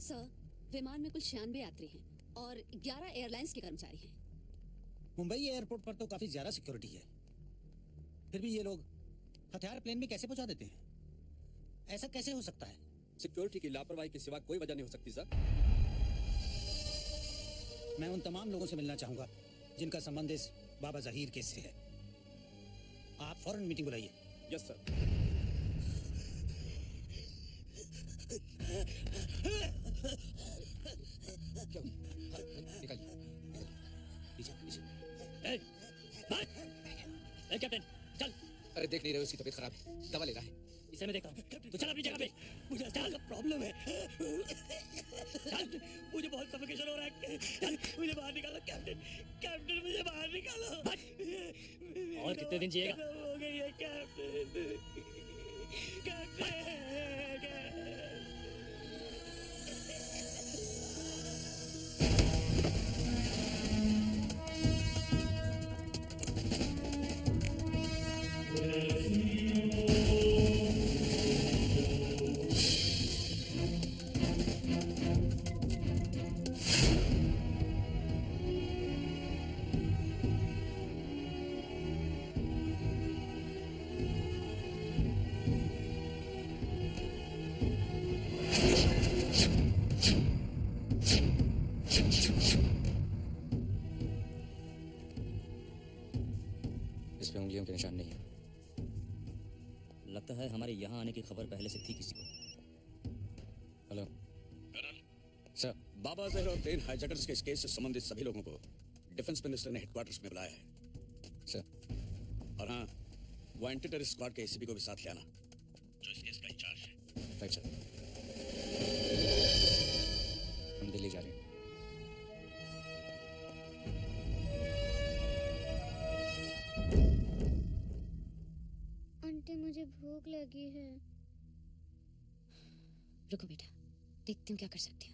सर, विमान में कुल 96 यात्री हैं और 11 एयरलाइंस के कर्मचारी हैं। मुंबई एयरपोर्ट पर तो काफी ज्यादा सिक्योरिटी है, फिर भी ये लोग हथियार प्लेन में कैसे पहुंचा देते हैं? ऐसा कैसे हो सकता है? सिक्योरिटी की लापरवाही के सिवा कोई वजह नहीं हो सकती सर। मैं उन तमाम लोगों से मिलना चाहूंगा जिनका संबंध इस बाबा ज़हीर केस से है। आप फौरन मीटिंग बुलाइए। Yes sir. कैप्टन चल। अरे देख नहीं रहे, उसकी तबीयत खराब है, दवा ले रहा है। इसे मैं देखता हूँ, तू चल अपनी जगह पे। मुझे चल, प्रॉब्लम है। चल, मुझे बहुत सफोकेशन हो रहा है। चल, मुझे बाहर निकालो कैप्टन, कैप्टन मुझे बाहर निकालो। और कितने दिन जिएगा? हो गई है कैप्टन, कैप्टन। इस पे उंगलियों के निशान नहीं है। लगता है हमारे यहाँ आने की खबर पहले से थी किसी को। Hello sir. बाबा ज़हीर और प्लेन हाईजैकर्स के इस केस से संबंधित सभी लोगों को डिफेंस मिनिस्टर ने हेडक्वार्टर्स में बुलाया है सर। और हाँ, वो एंटी टेररिस्ट स्क्वाड के एसीपी को भी साथ ले आना जो इस केस का इंचार्ज है। Right sir. हम दिल्ली जा रहे हैं। आंटी मुझे भूख लगी है। रुको बेटा, देखती हूँ क्या कर सकती हूँ।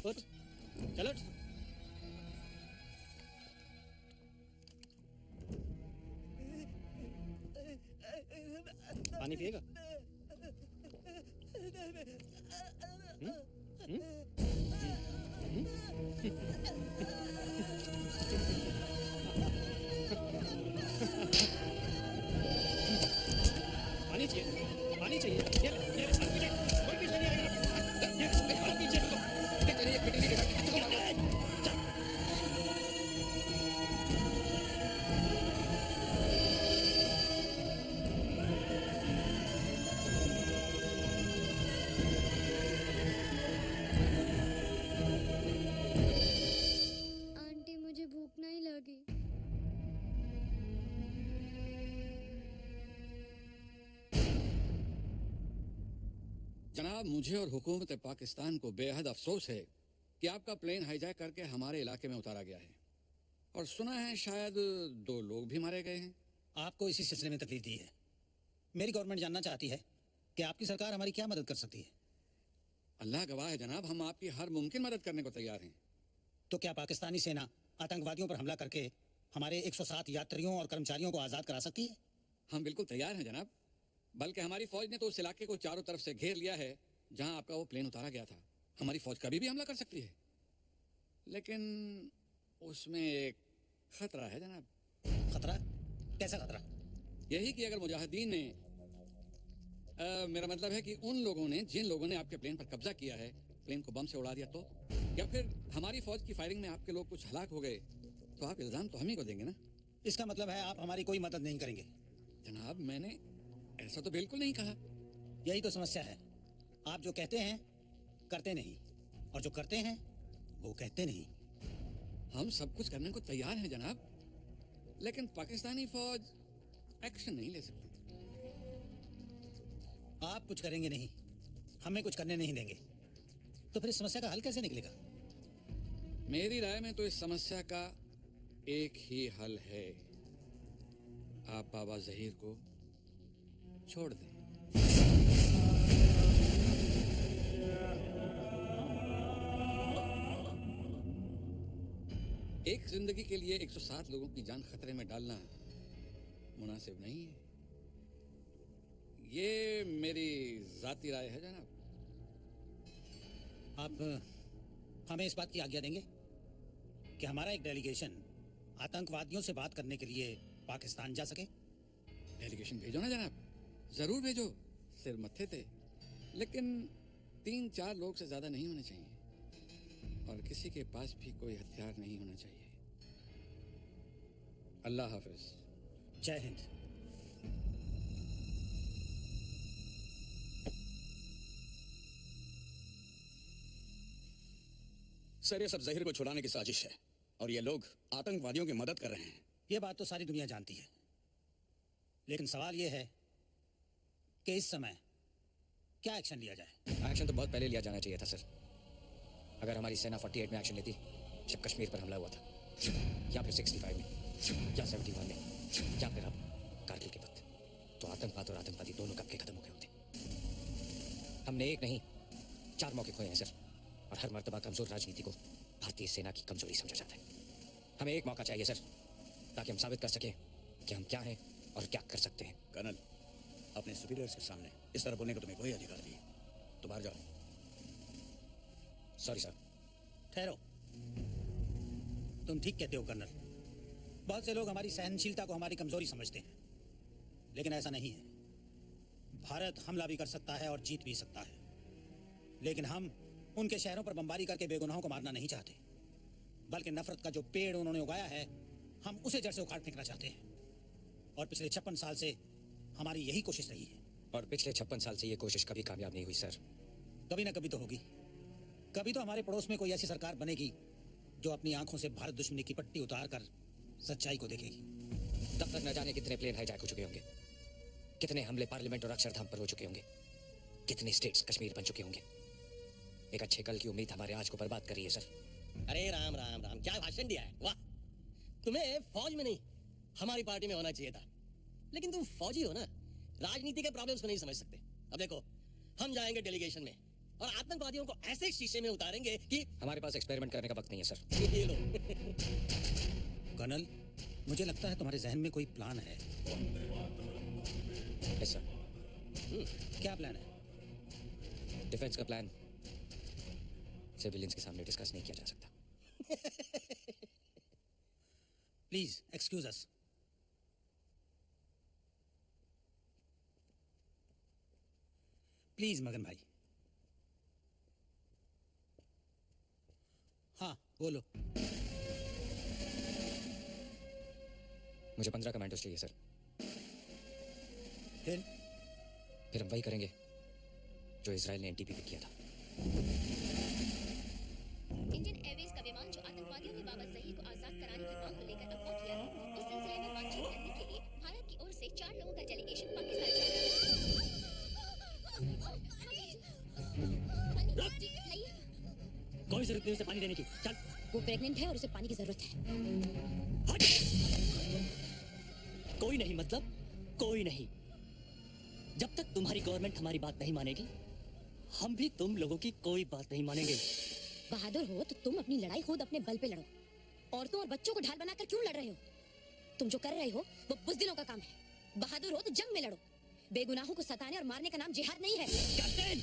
उठ, चल उठ। पानी पिएगा? पानी चाहिए, पानी चाहिए। ये ले, पीछे, कोई पीछे नहीं आएगा। ये पीछे रुको। जनाब, मुझे और हुकूमत पाकिस्तान को बेहद अफसोस है कि आपका प्लेन हाईजैक करके हमारे इलाके में उतारा गया है और सुना है शायद 2 लोग भी मारे गए हैं। आपको इसी सिलसिले में तकलीफ दी है। मेरी गवर्नमेंट जानना चाहती है कि आपकी सरकार हमारी क्या मदद कर सकती है। अल्लाह गवाह है जनाब, हम आपकी हर मुमकिन मदद करने को तैयार हैं। तो क्या पाकिस्तानी सेना आतंकवादियों पर हमला करके हमारे 107 यात्रियों और कर्मचारियों को आज़ाद करा सकती है? हम बिल्कुल तैयार हैं जनाब, बल्कि हमारी फौज ने तो उस इलाके को चारों तरफ से घेर लिया है जहां आपका वो प्लेन उतारा गया था। हमारी फौज कभी भी हमला कर सकती है, लेकिन उसमें एक खतरा है जनाब। खतरा? कैसा खतरा? यही कि अगर मुजाहिदीन ने मेरा मतलब है कि उन लोगों ने जिन लोगों ने आपके प्लेन पर कब्जा किया है, प्लेन को बम से उड़ा दिया तो, या फिर हमारी फौज की फायरिंग में आपके लोग कुछ हलाक हो गए तो आप इल्जाम तो हम ही को देंगे ना। इसका मतलब है आप हमारी कोई मदद नहीं करेंगे? जनाब, मैंने ऐसा तो बिल्कुल नहीं कहा। यही तो समस्या है, आप जो कहते हैं करते नहीं, और जो करते हैं वो कहते नहीं। हम सब कुछ करने को तैयार हैं जनाब, लेकिन पाकिस्तानी फौज एक्शन नहीं ले सकती। आप कुछ करेंगे नहीं, हमें कुछ करने नहीं देंगे, तो फिर इस समस्या का हल कैसे निकलेगा? मेरी राय में तो इस समस्या का एक ही हल है, आप बाबा जहीर को छोड़ दें। एक जिंदगी के लिए 107 लोगों की जान खतरे में डालना मुनासिब नहीं है। ये मेरी जाती राय है जनाब। आप हमें इस बात की आज्ञा देंगे कि हमारा एक डेलीगेशन आतंकवादियों से बात करने के लिए पाकिस्तान जा सके? डेलीगेशन भेजो ना जनाब, जरूर भेजो, सिर मत्थे थे, लेकिन 3-4 लोग से ज्यादा नहीं होने चाहिए और किसी के पास भी कोई हथियार नहीं होना चाहिए। अल्लाह हाफिज। जय हिंद। सर, ये सब जहीर को छुड़ाने की साजिश है और ये लोग आतंकवादियों की मदद कर रहे हैं। ये बात तो सारी दुनिया जानती है, लेकिन सवाल ये है कि इस समय क्या एक्शन लिया जाए? एक्शन तो बहुत पहले लिया जाना चाहिए था सर। अगर हमारी सेना 48 में एक्शन लेती जब कश्मीर पर हमला हुआ था, या फिर 65 में, या 71 में, या फिर अब कारगिल के वक्त, तो आतंकवाद और आतंकवादी दोनों कब के खत्म हो गए होते। हमने एक नहीं 4 मौके खोए हैं सर, और हर मर्तबा कमजोर राजनीति को भारतीय सेना की कमजोरी समझा जाता है। हमें एक मौका चाहिए सर, ताकि हम साबित कर सकें कि हम क्या हैं और क्या कर सकते हैं। कर्नल, अपने सुपीरियर्स के सामने इस तरह बोलने का तुम्हें कोई अधिकार नहीं। तो बाहर जाओ। Sorry sir. ठहरो, तुम ठीक कहते हो कर्नल। बहुत से लोग हमारी सहनशीलता को हमारी कमजोरी समझते हैं, लेकिन ऐसा नहीं है। भारत हमला भी कर सकता है और जीत भी सकता है, लेकिन हम उनके शहरों पर बमबारी करके बेगुनाहों को मारना नहीं चाहते, बल्कि नफरत का जो पेड़ उन्होंने उगाया है, हम उसे जड़ से उखाड़ फेंकना चाहते हैं। और पिछले 56 साल से हमारी यही कोशिश रही है। और पिछले 56 साल से ये कोशिश कभी कामयाब नहीं हुई सर। कभी ना कभी तो होगी। कभी तो हमारे पड़ोस में कोई ऐसी सरकार बनेगी जो अपनी आंखों से भारत दुश्मनी की पट्टी उतार कर सच्चाई को देखेगी। तब तक न जाने कितने प्लेन हाईजैक हो चुके होंगे, कितने हमले पार्लियामेंट और अक्षरधाम पर हो चुके होंगे, कितने स्टेट्स कश्मीर बन चुके होंगे। एक अच्छे कल की उम्मीद हमारे आज को बर्बाद कर रही है सर। अरे राम राम राम, क्या भाषण दिया है, वाह। तुम्हें फौज में नहीं हमारी पार्टी में होना चाहिए था, लेकिन तुम फौजी हो ना, राजनीति के प्रॉब्लम्स को नहीं समझ सकते। अब देखो, हम जाएंगे डेलीगेशन में और आतंकवादियों को ऐसे शीशे में उतारेंगे कि हमारे पास एक्सपेरिमेंट करने का वक्त नहीं है सर। ये लो। कर्नल, मुझे लगता है तुम्हारे जहन में कोई प्लान है। Yes sir. क्या प्लान है? डिफेंस का प्लान सिविलियंस के सामने डिस्कस नहीं किया जा सकता। Please excuse us. प्लीज मगन भाई। हाँ बोलो। मुझे 15 कमांडोज चाहिए सर। फिर हम वही करेंगे जो इजराइल ने एनटीपी पे किया था। इंडियन एयरवेज का विमान जो आतंकवादियों ने बाबा जहीर को आजाद कराने की मांग को लेकर अफवाह किया है, उस सिलसिले में बातचीत करने के लिए भारत की ओर से 4 लोगों का डेलीगेशन पाकिस्तान जा रहा है। कोई जरूरत नहीं उसे पानी देने की। चल। वो प्रेग्नेंट है और उसे पानी की जरूरत है। हट। कोई नहीं मतलब कोई नहीं। जब तक तुम्हारी गवर्नमेंट हमारी बात नहीं मानेगी, हम भी तुम लोगों की कोई बात नहीं मानेंगे। बहादुर हो तो तुम अपनी लड़ाई खुद अपने बल पे लड़ो। औरतों और बच्चों को ढाल बनाकर क्यों लड़ रहे हो? तुम जो कर रहे हो वो बुज़दिलों का काम है। बहादुर हो तो जंग में लड़ो। बेगुनाहों को सताने और मारने का नाम जिहाद नहीं है। कैप्टन,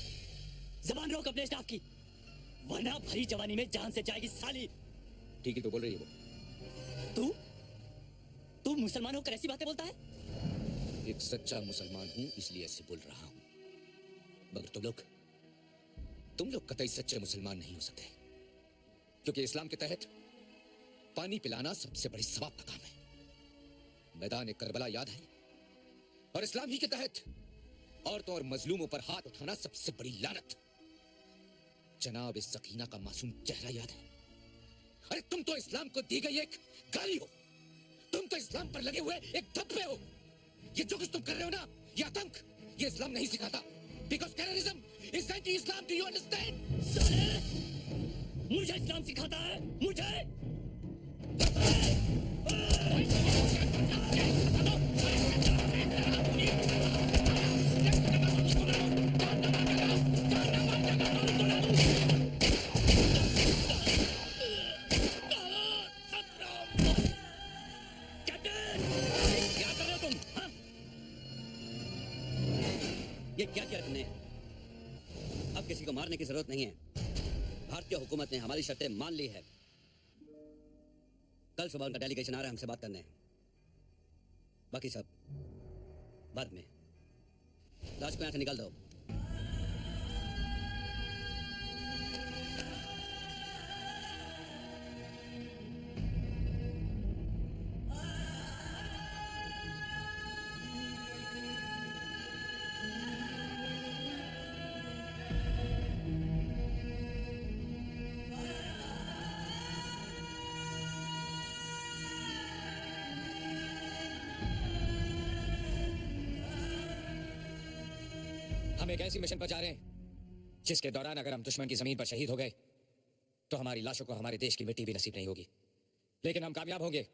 जबान रोक अपने स्टाफ की, वरना भरी जवानी में जान से जाएगी साली। ठीक ही तो बोल रही है वो। तू मुसलमान होकर ऐसी बातें बोलता है? एक सच्चा मुसलमान हूं इसलिए ऐसे बोल रहा हूं, मगर तुम लोग कतई सच्चे मुसलमान नहीं हो सकते, क्योंकि इस्लाम के तहत पानी पिलाना सबसे बड़ी सवाब का काम है। मैदान करबला याद है? और इस्लाम ही के तहत औरतों और मजलूमों पर हाथ उठाना सबसे बड़ी लानत। जनाब इस सकीना का मासूम चेहरा याद है? अरे तुम तो इस्लाम को दी गई एक गाली हो, तुम तो इस्लाम पर लगे हुए एक धब्बे हो। ये जो कुछ तुम कर रहे हो ना, ये आतंक, ये इस्लाम नहीं सिखाता। Because terrorism is anti-Islam. Do you understand? मुझे इस्लाम सिखाता है, मुझे। ये क्या किया तुमने? अब किसी को मारने की जरूरत नहीं है। भारतीय हुकूमत ने हमारी शर्तें मान ली है। कल सुबह उनका डेलीगेशन आ रहा है हमसे बात करने। बाकी सब बाद में। लाश को यहां से निकाल दो। हम एक ऐसी मिशन पर जा रहे हैं जिसके दौरान अगर हम दुश्मन की जमीन पर शहीद हो गए तो हमारी लाशों को हमारे देश की मिट्टी भी नसीब नहीं होगी, लेकिन हम कामयाब होंगे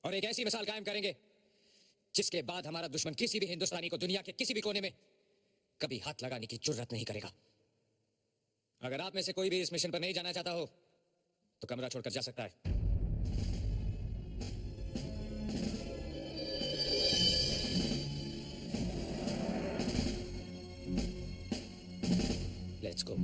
और एक ऐसी मिसाल कायम करेंगे जिसके बाद हमारा दुश्मन किसी भी हिंदुस्तानी को दुनिया के किसी भी कोने में कभी हाथ लगाने की जुर्रत नहीं करेगा। अगर आप में से कोई भी इस मिशन पर नहीं जाना चाहता हो तो कमरा छोड़कर जा सकता है। Let's go.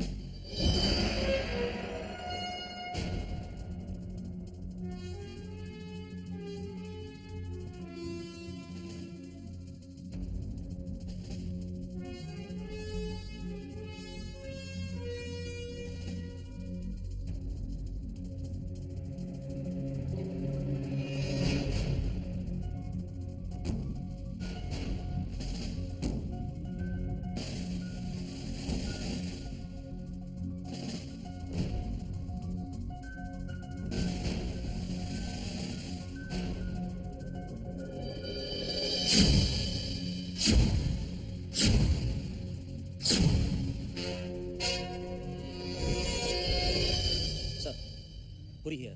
पूरी है।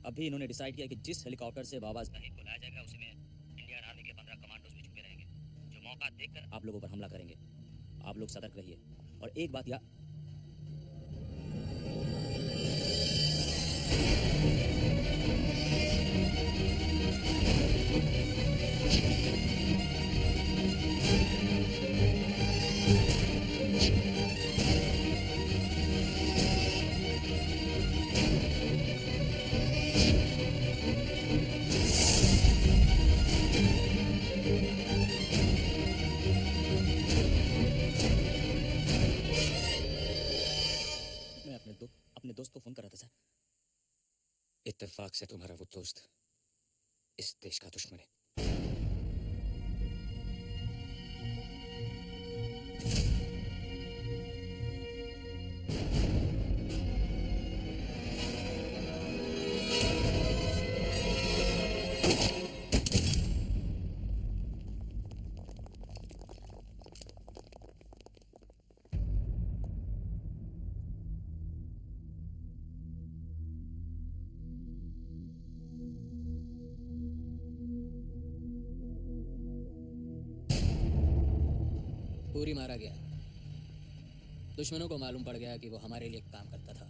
अभी इन्होंने डिसाइड किया कि जिस हेलीकॉप्टर से बाबा ज़हीर को लाया जाएगा उसी में इंडियन आर्मी के 15 कमांडोज भी छुपे रहेंगे, जो मौका देखकर आप लोगों पर हमला करेंगे। आप लोग सतर्क रहिए। और एक बात याद, अपने दोस्त को फोन कर रहा था सर। इत्तेफाक से तुम्हारा वो दोस्त इस देश का दुश्मन है। पूरी मारा गया। दुश्मनों को मालूम पड़ गया कि वो हमारे लिए काम करता था।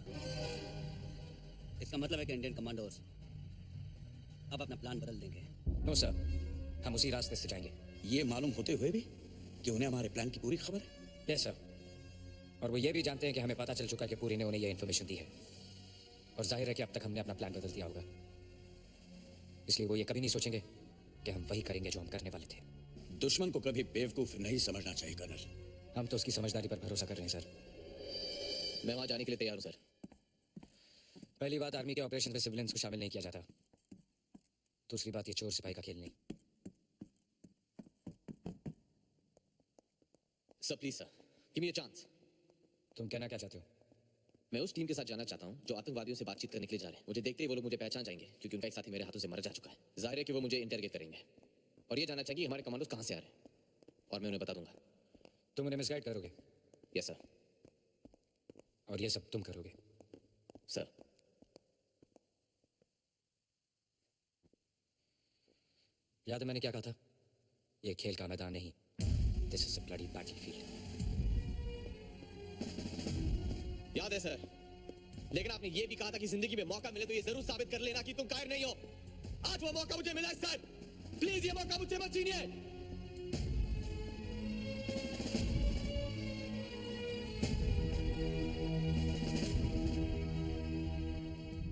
इसका मतलब है कि इंडियन कमांडोज अब अपना प्लान बदल देंगे। नो सर, हम उसी रास्ते से जाएंगे। ये मालूम होते हुए भी कि उन्हें हमारे प्लान की पूरी खबर है। यस सर, और वो ये भी जानते हैं कि हमें पता चल चुका है कि पूरी ने उन्हें ये इन्फॉर्मेशन दी है, और जाहिर है कि अब तक हमने अपना प्लान बदल दिया होगा। इसलिए वो ये कभी नहीं सोचेंगे कि हम वही करेंगे जो हम करने वाले थे। दुश्मन को कभी बेवकूफ नहीं समझना चाहिए कर्नल। हम तो उसकी समझदारी पर भरोसा कर रहे हैं सर। मैं वहां जाने के लिए तैयार हूं सर। पहली बात, आर्मी के ऑपरेशन में सिविलियंस को शामिल नहीं किया जाता। दूसरी बात, ये चोर सिपाही का खेल नहीं। Sir please sir, give me a chance. तुम कहना क्या चाहते हो? मैं उस टीम के साथ जाना चाहता हूं जो आतंकवादियों से बातचीत करने के लिए जा रहे हैं। मुझे देखते ही वो लोग मुझे पहचान जाएंगे क्योंकि उनका एक साथी मेरे हाथों से मर जा चुका है। जाहिर है कि वो मुझे इंटरगेट करेंगे और ये जानना चाहिए हमारे कमांडोज कहां से आ रहे हैं, और मैं उन्हें बता दूंगा। तुम उन्हें मिसगाइड करोगे? Yes sir. और ये सब तुम करोगे? सर। याद है मैंने क्या कहा था? ये खेल का मैदान नहीं, this is a bloody battlefield. याद है सर, लेकिन आपने ये भी कहा था कि जिंदगी में मौका मिले तो ये जरूर साबित कर लेना कि तुम कायर नहीं हो। आज वो मौका मुझे मिला है सर, प्लीज ये मौका मुझसे मत छीनिए।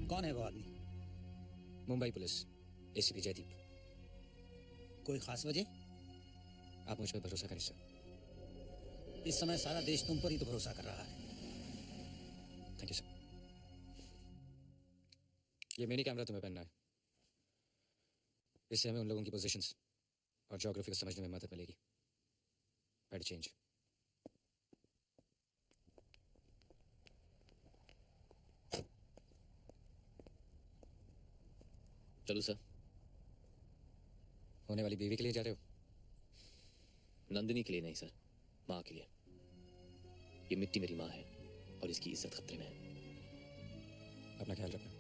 कौन है वो आदमी? Mumbai police, ACP Jaideep. कोई खास वजह? आप मुझ पर भरोसा करें सर। इस समय सारा देश तुम पर ही तो भरोसा कर रहा है। Thank you sir. ये मिनी कैमरा तुम्हें पहनना है, इससे हमें उन लोगों की पोजीशंस और ज्योग्राफी को समझने में मदद मिलेगी। Better change. चलो सर। होने वाली बीवी के लिए जा रहे हो? नंदिनी के लिए नहीं सर, माँ के लिए। ये मिट्टी मेरी माँ है और इसकी इज्जत खतरे में है। अपना ख्याल रखना।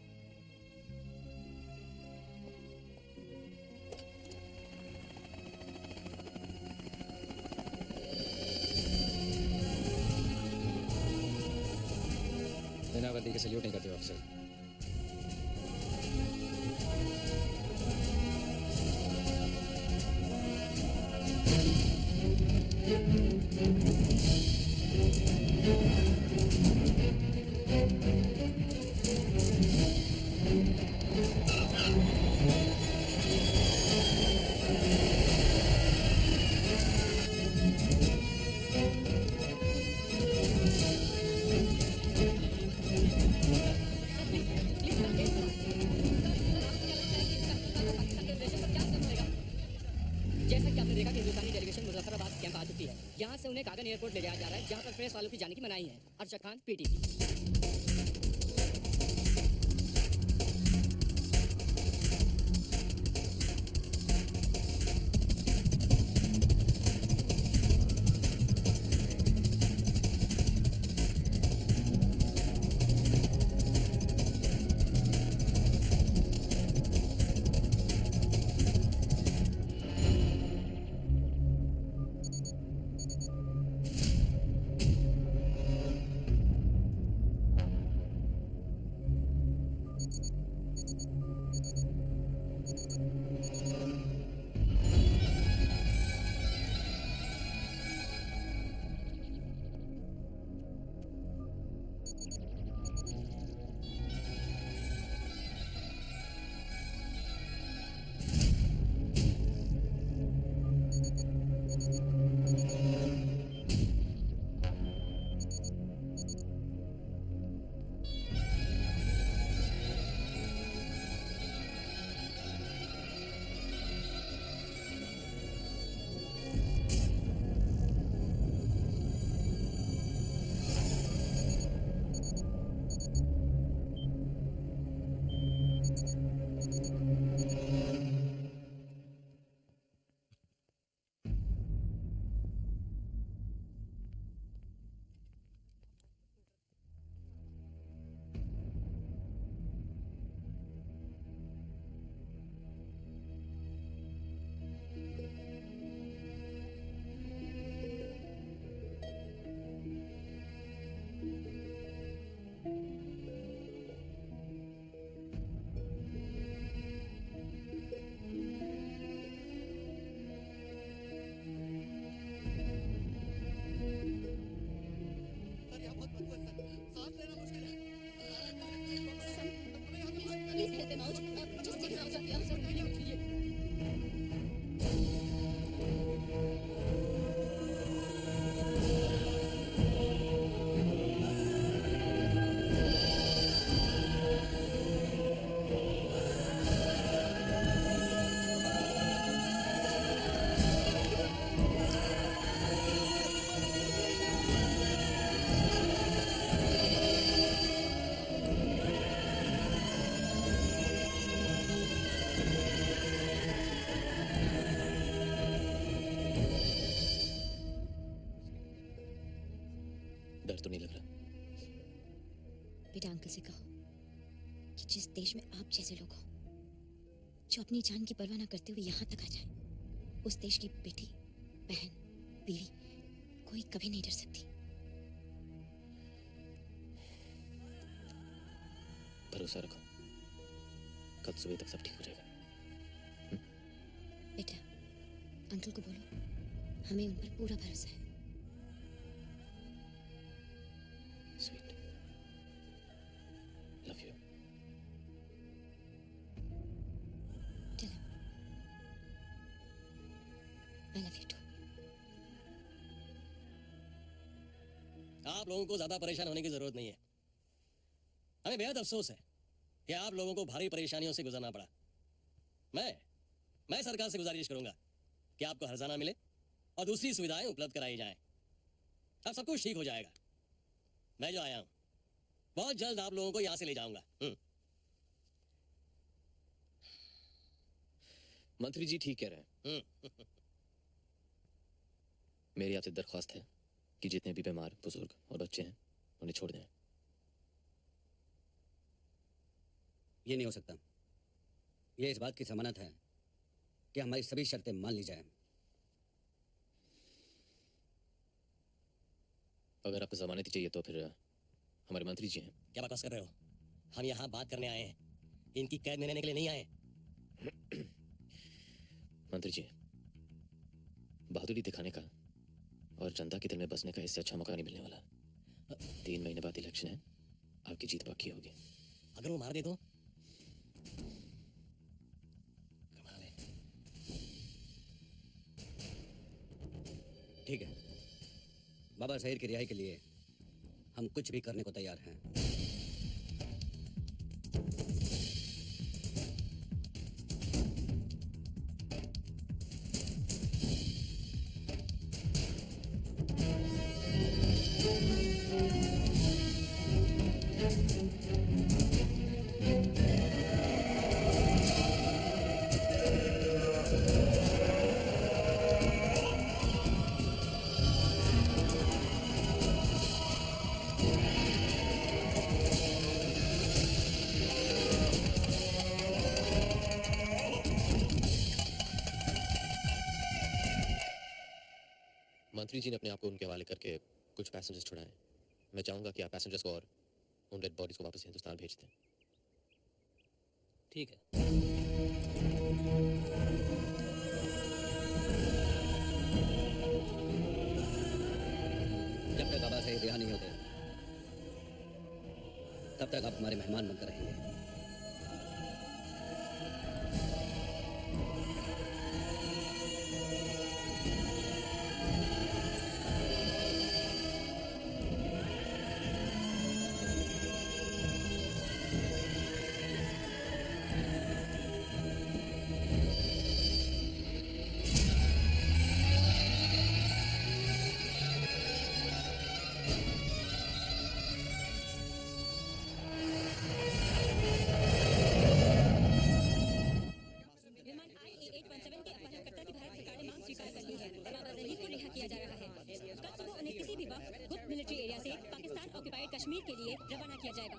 बिना वर्दी के सल्यूट नहीं करते हो अफसर। जैसा कि आपने देखा कि हिंदुस्तानी डेलीगेशन मुजफ्फराबाद कैंप आ चुकी है। यहाँ से उन्हें कागन एयरपोर्ट ले जाया जा रहा है, जहाँ पर प्रेस वालों की जाने की मनाही है। अरशद खान, पीटीवी। डर तो नहीं लग रहा? बेटा अंकल से कहो कि जिस देश में आप जैसे लोग हो जो अपनी जान की परवाह ना करते हुए यहाँ तक आ जाए, उस देश की बेटी, बहन, बीवी कोई कभी नहीं डर सकती। भरोसा रखो, कल सुबह तक सब ठीक हो जाएगा। बेटा अंकल को बोलो हमें उन पर पूरा भरोसा है। Sweet, love you. चलो, I love you too। आप लोगों को ज्यादा परेशान होने की जरूरत नहीं है। हमें बेहद अफसोस है कि आप लोगों को भारी परेशानियों से गुजरना पड़ा। मैं सरकार से गुजारिश करूंगा कि आपको हर्जाना मिले और दूसरी सुविधाएं उपलब्ध कराई जाएं। अब सब कुछ ठीक हो जाएगा। मैं जो आया हूं बहुत जल्द आप लोगों को यहां से ले जाऊंगा। मंत्री जी ठीक कह रहे हैं। मेरी आपसे दरख्वास्त है कि जितने भी बीमार, बुजुर्ग और बच्चे हैं उन्हें छोड़ दें। ये नहीं हो सकता। ये इस बात की जमानत है कि हमारी सभी शर्तें मान ली जाएं। अगर आपको जमानत चाहिए तो फिर हमारे मंत्री जी हैं। क्या बकवास कर रहे हो? हम यहाँ बात करने आए हैं, इनकी कैद में रहने के लिए नहीं आए। मंत्री जी, बहादुरी दिखाने का और जनता के दिल में बसने का इससे अच्छा मौका नहीं मिलने वाला। 3 महीने बाद इलेक्शन है, आपकी जीत पक्की होगी। अगर वो मार दे तो? ठीक है, बाबा ज़हीर की रिहाई के लिए हम कुछ भी करने को तैयार हैं। मंत्री जी ने अपने आप को उनके हवाले करके कुछ पैसेंजर्स छुड़ाए। मैं चाहूंगा कि आप पैसेंजर्स को और उन डेड बॉडीज को वापस हिंदुस्तान भेज दें। ठीक है। जब तक बाबा ज़हीर रिहा नहीं होते तब तक आप हमारे मेहमान बनकर रहेंगे। कश्मीर के लिए रवाना किया जाएगा।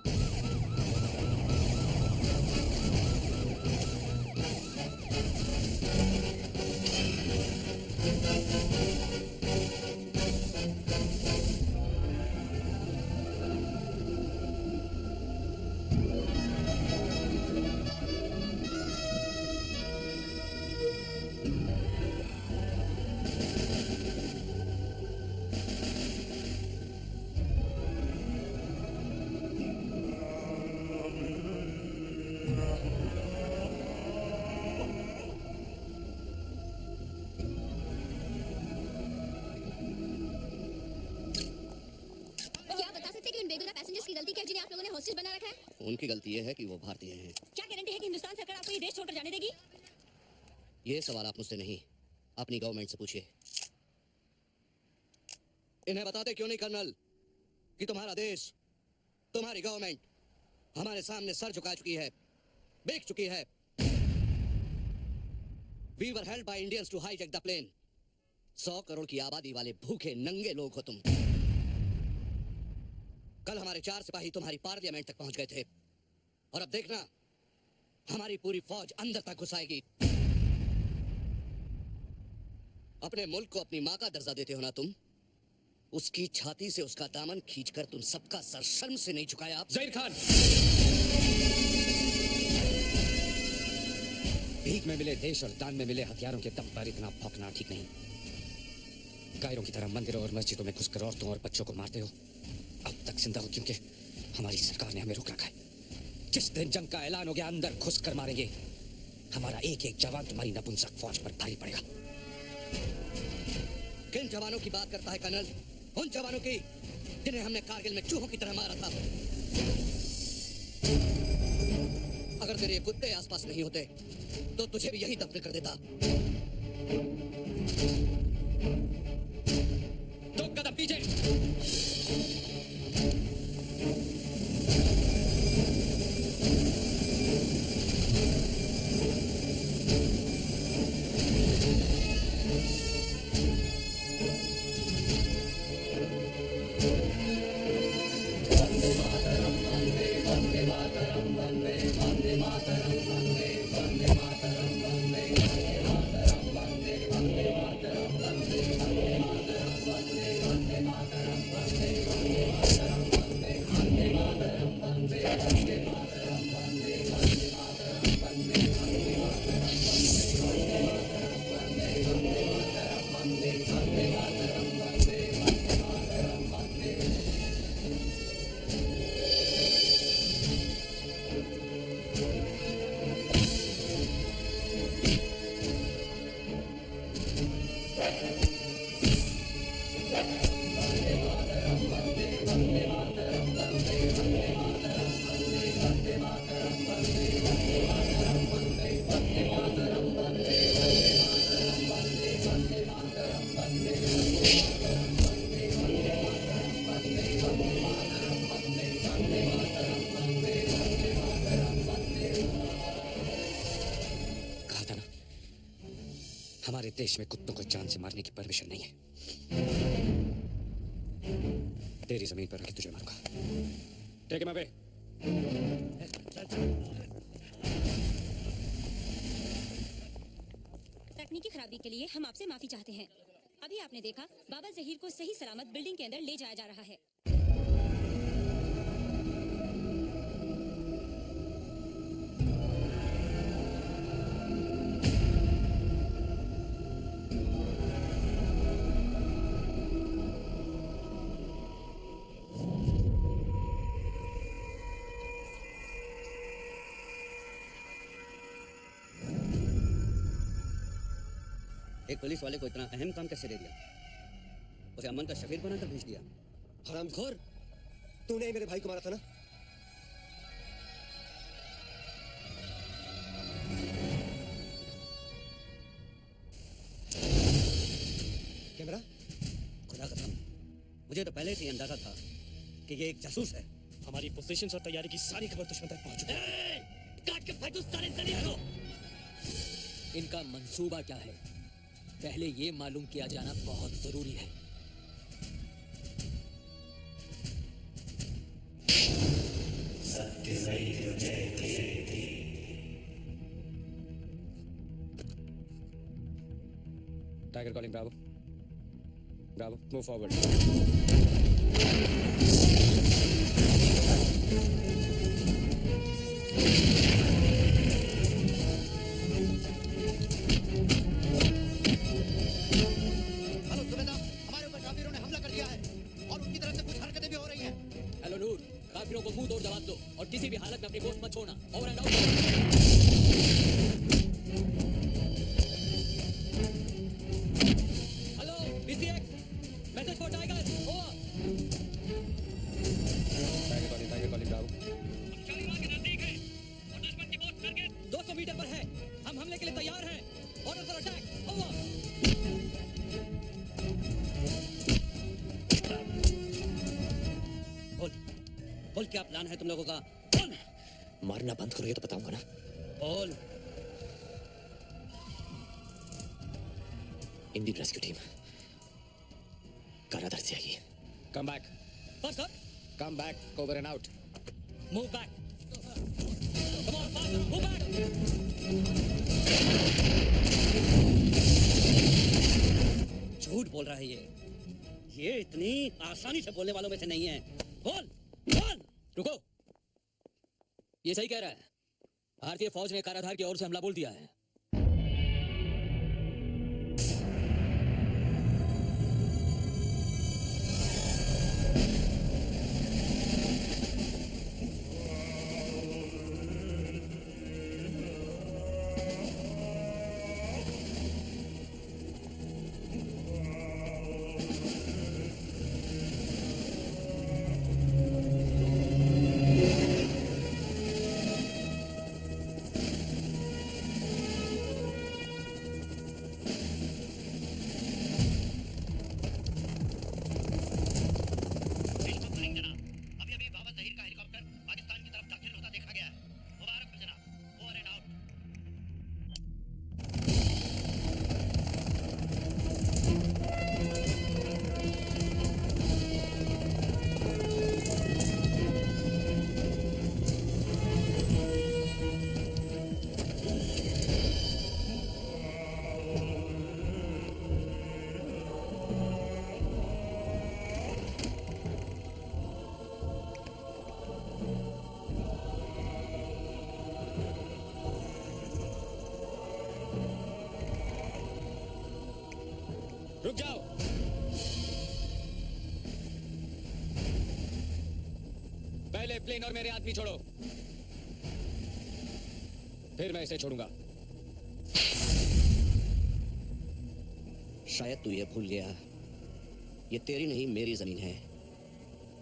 उनकी गलती यह है कि वो भारतीय हैं। क्या गारंटी है कि हिंदुस्तान सरकार आपको ये देश छोड़कर जाने देगी? ये सवाल आप मुझसे नहीं, अपनी गवर्नमेंट से पूछिए। इन्हें बताते क्यों नहीं कर्नल कि तुम्हारा देश, तुम्हारी गवर्नमेंट हमारे सामने सर झुका चुकी है, बिक चुकी है। We were held by Indians to hijack the plane। 100 crore की आबादी वाले भूखे नंगे लोग हो तुम। कल हमारे 4 सिपाही तुम्हारी पार्लियामेंट तक पहुंच गए थे और अब देखना हमारी पूरी फौज अंदर तक घुस आएगी। अपने मुल्क को अपनी माँ का दर्जा देते हो ना तुम? उसकी छाती से उसका दामन खींचकर तुम सबका सर शर्म से नहीं झुकाया। ज़हीर खान, भीख में मिले देश और दान में मिले हथियारों के दम पर इतना भौंकना ठीक नहीं। गायरों की तरह मंदिरों और मस्जिदों में घुसकर औरतों और बच्चों को मारते हो। अब तक जिंदा हो क्योंकि हमारी सरकार ने हमें रोक रखा है। जिस दिन जंग का ऐलान हो गया अंदर घुस कर मारेंगे। हमारा एक एक जवान तुम्हारी नपुंसक फौज पर भारी पड़ेगा। किन जवानों की बात करता है कर्नल? उन जवानों की जिन्हें हमने कारगिल में चूहों की तरह मारा था। अगर तेरे ये कुत्ते आसपास नहीं होते तो तुझे भी यही दफन कर देता। 2 कदम पीछे। हमारे देश में कुत्तों को जान से मारने की परमिशन नहीं है। तेरी जमीन पर आके तुझे मारूंगा। Take him away. तकनीकी खराबी के लिए हम आपसे माफी चाहते हैं। अभी आपने देखा बाबा जहीर को सही सलामत बिल्डिंग के अंदर ले जाया जा रहा है। एक पुलिस वाले को इतना अहम काम कैसे दे दिया? उसे अमन का शफीर बनाकर भेज दिया। हरामखोर, तूने ही मेरे भाई को मारा था ना? कैमरा? खुदा कसम, मुझे तो पहले से ही अंदाजा था कि ये एक जासूस है। हमारी पोजीशंस और तैयारी की सारी खबर दुश्मन तक पहुंच चुकी है। काट के फेंक दो सारे जलील को। इनका मंसूबा क्या है, पहले ये मालूम किया जाना बहुत जरूरी है। Tiger calling, bravo. Bravo, move forward. काफिरों को मुंह तोड़ जवाब दो और किसी भी हालत में अपनी पोस्ट मत छोड़ना। Over and out. Hello PCX, message for tiger. Over. Tiger calling, Bravo. Shalimar के नजदीक है और दुश्मन की पोस्ट टारगेट 200 मीटर पर है। हम हमले के लिए तैयार हैं। Order for attack. ओवर। बोल, क्या प्लान है तुम लोगों का? मारना बंद करो ये तो बताऊंगा ना। बोल। इंडियन रेस्क्यू टीम कारागार से आएगी। Come back. बस sir, Come back, over and out. Move back. Come on, faster, move back. झूठ बोल रहा है ये इतनी आसानी से बोलने वालों में से नहीं है। बोल बोल। रुको, ये सही कह रहा है। भारतीय फौज ने काराधार की ओर से हमला बोल दिया है। रुक जाओ। पहले प्लेन और मेरे आदमी छोड़ो, फिर मैं इसे छोड़ूंगा। शायद तू ये भूल गया, ये तेरी नहीं मेरी जमीन है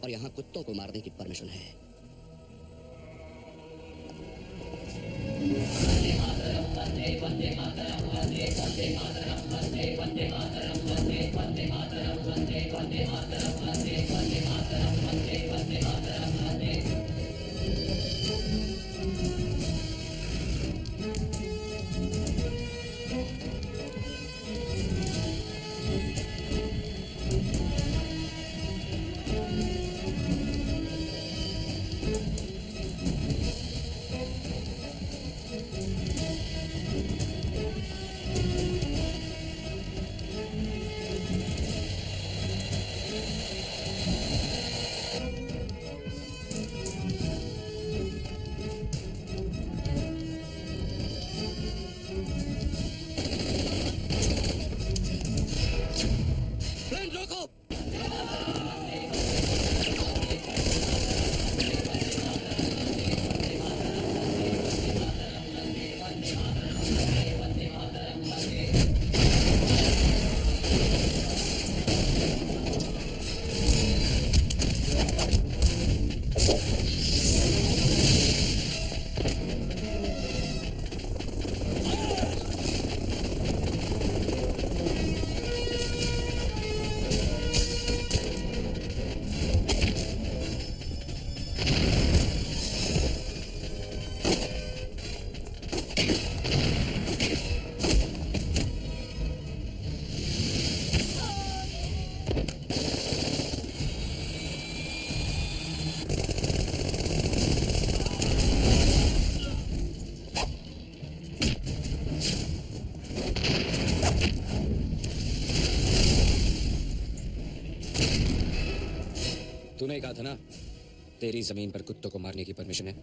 और यहाँ कुत्तों को मारने की परमिशन है। तूने कहा था ना, तेरी जमीन पर कुत्तों को मारने की परमिशन है।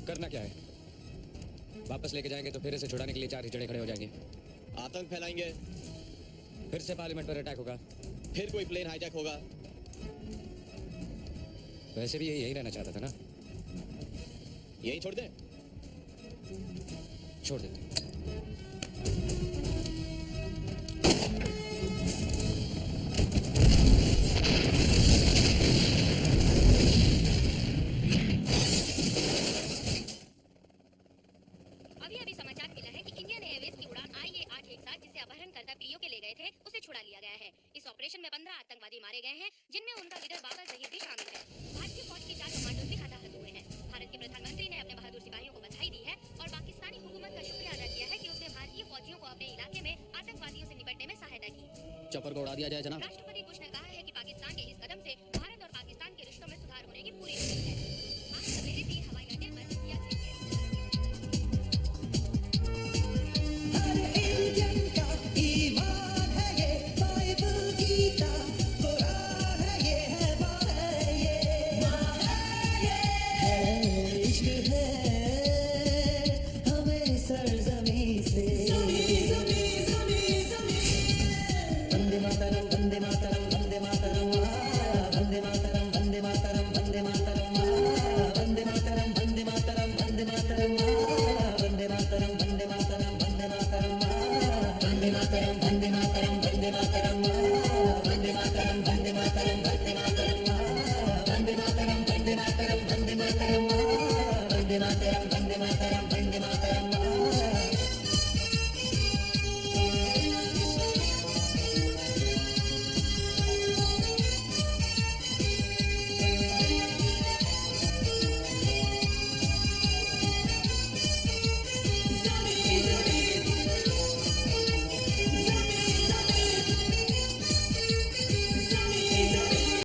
करना क्या है? वापस लेके जाएंगे तो फिर इसे छुड़ाने के लिए 4 हिजड़े खड़े हो जाएंगे। आतंक फैलाएंगे, फिर से पार्लियामेंट पर अटैक होगा, फिर कोई प्लेन हाईजैक होगा। वैसे भी ये यही रहना चाहता था ना। यही छोड़ दें? छोड़ देते हैं। अभी समाचार मिला है कि इंडियन एयरवेज की उड़ान IA-817 जिसे अपहरणकर्ता पीओके ले गए थे उसे छुड़ा लिया गया है। इस ऑपरेशन में 15 आतंकवादी मारे गए हैं, जिनमें उनका लीडर बाबा जहीर भी शामिल है। भारतीय फौज के 4 कमांडो भी हताहत हुए हैं। भारत के प्रधानमंत्री ने अपने बहादुर सिपाहियों को बधाई दी है और पाकिस्तानी हुकूमत का शुक्रिया अदा किया है कि उसने भारतीय फौजियों को अपने इलाके में आतंकवादियों से निपटने में सहायता की। चॉपर को उड़ा दिया जाए जनाब। राष्ट्रपति बुश ने कहा है कि पाकिस्तान के इस कदम से भारत और पाकिस्तान के रिश्तों में सुधार होने की पूरी उम्मीद है। आज सवेरे भी हवाई अड्डे पर Vande Mataram, Vande Mataram, Vande Mataram, Vande Mataram, Vande Mataram.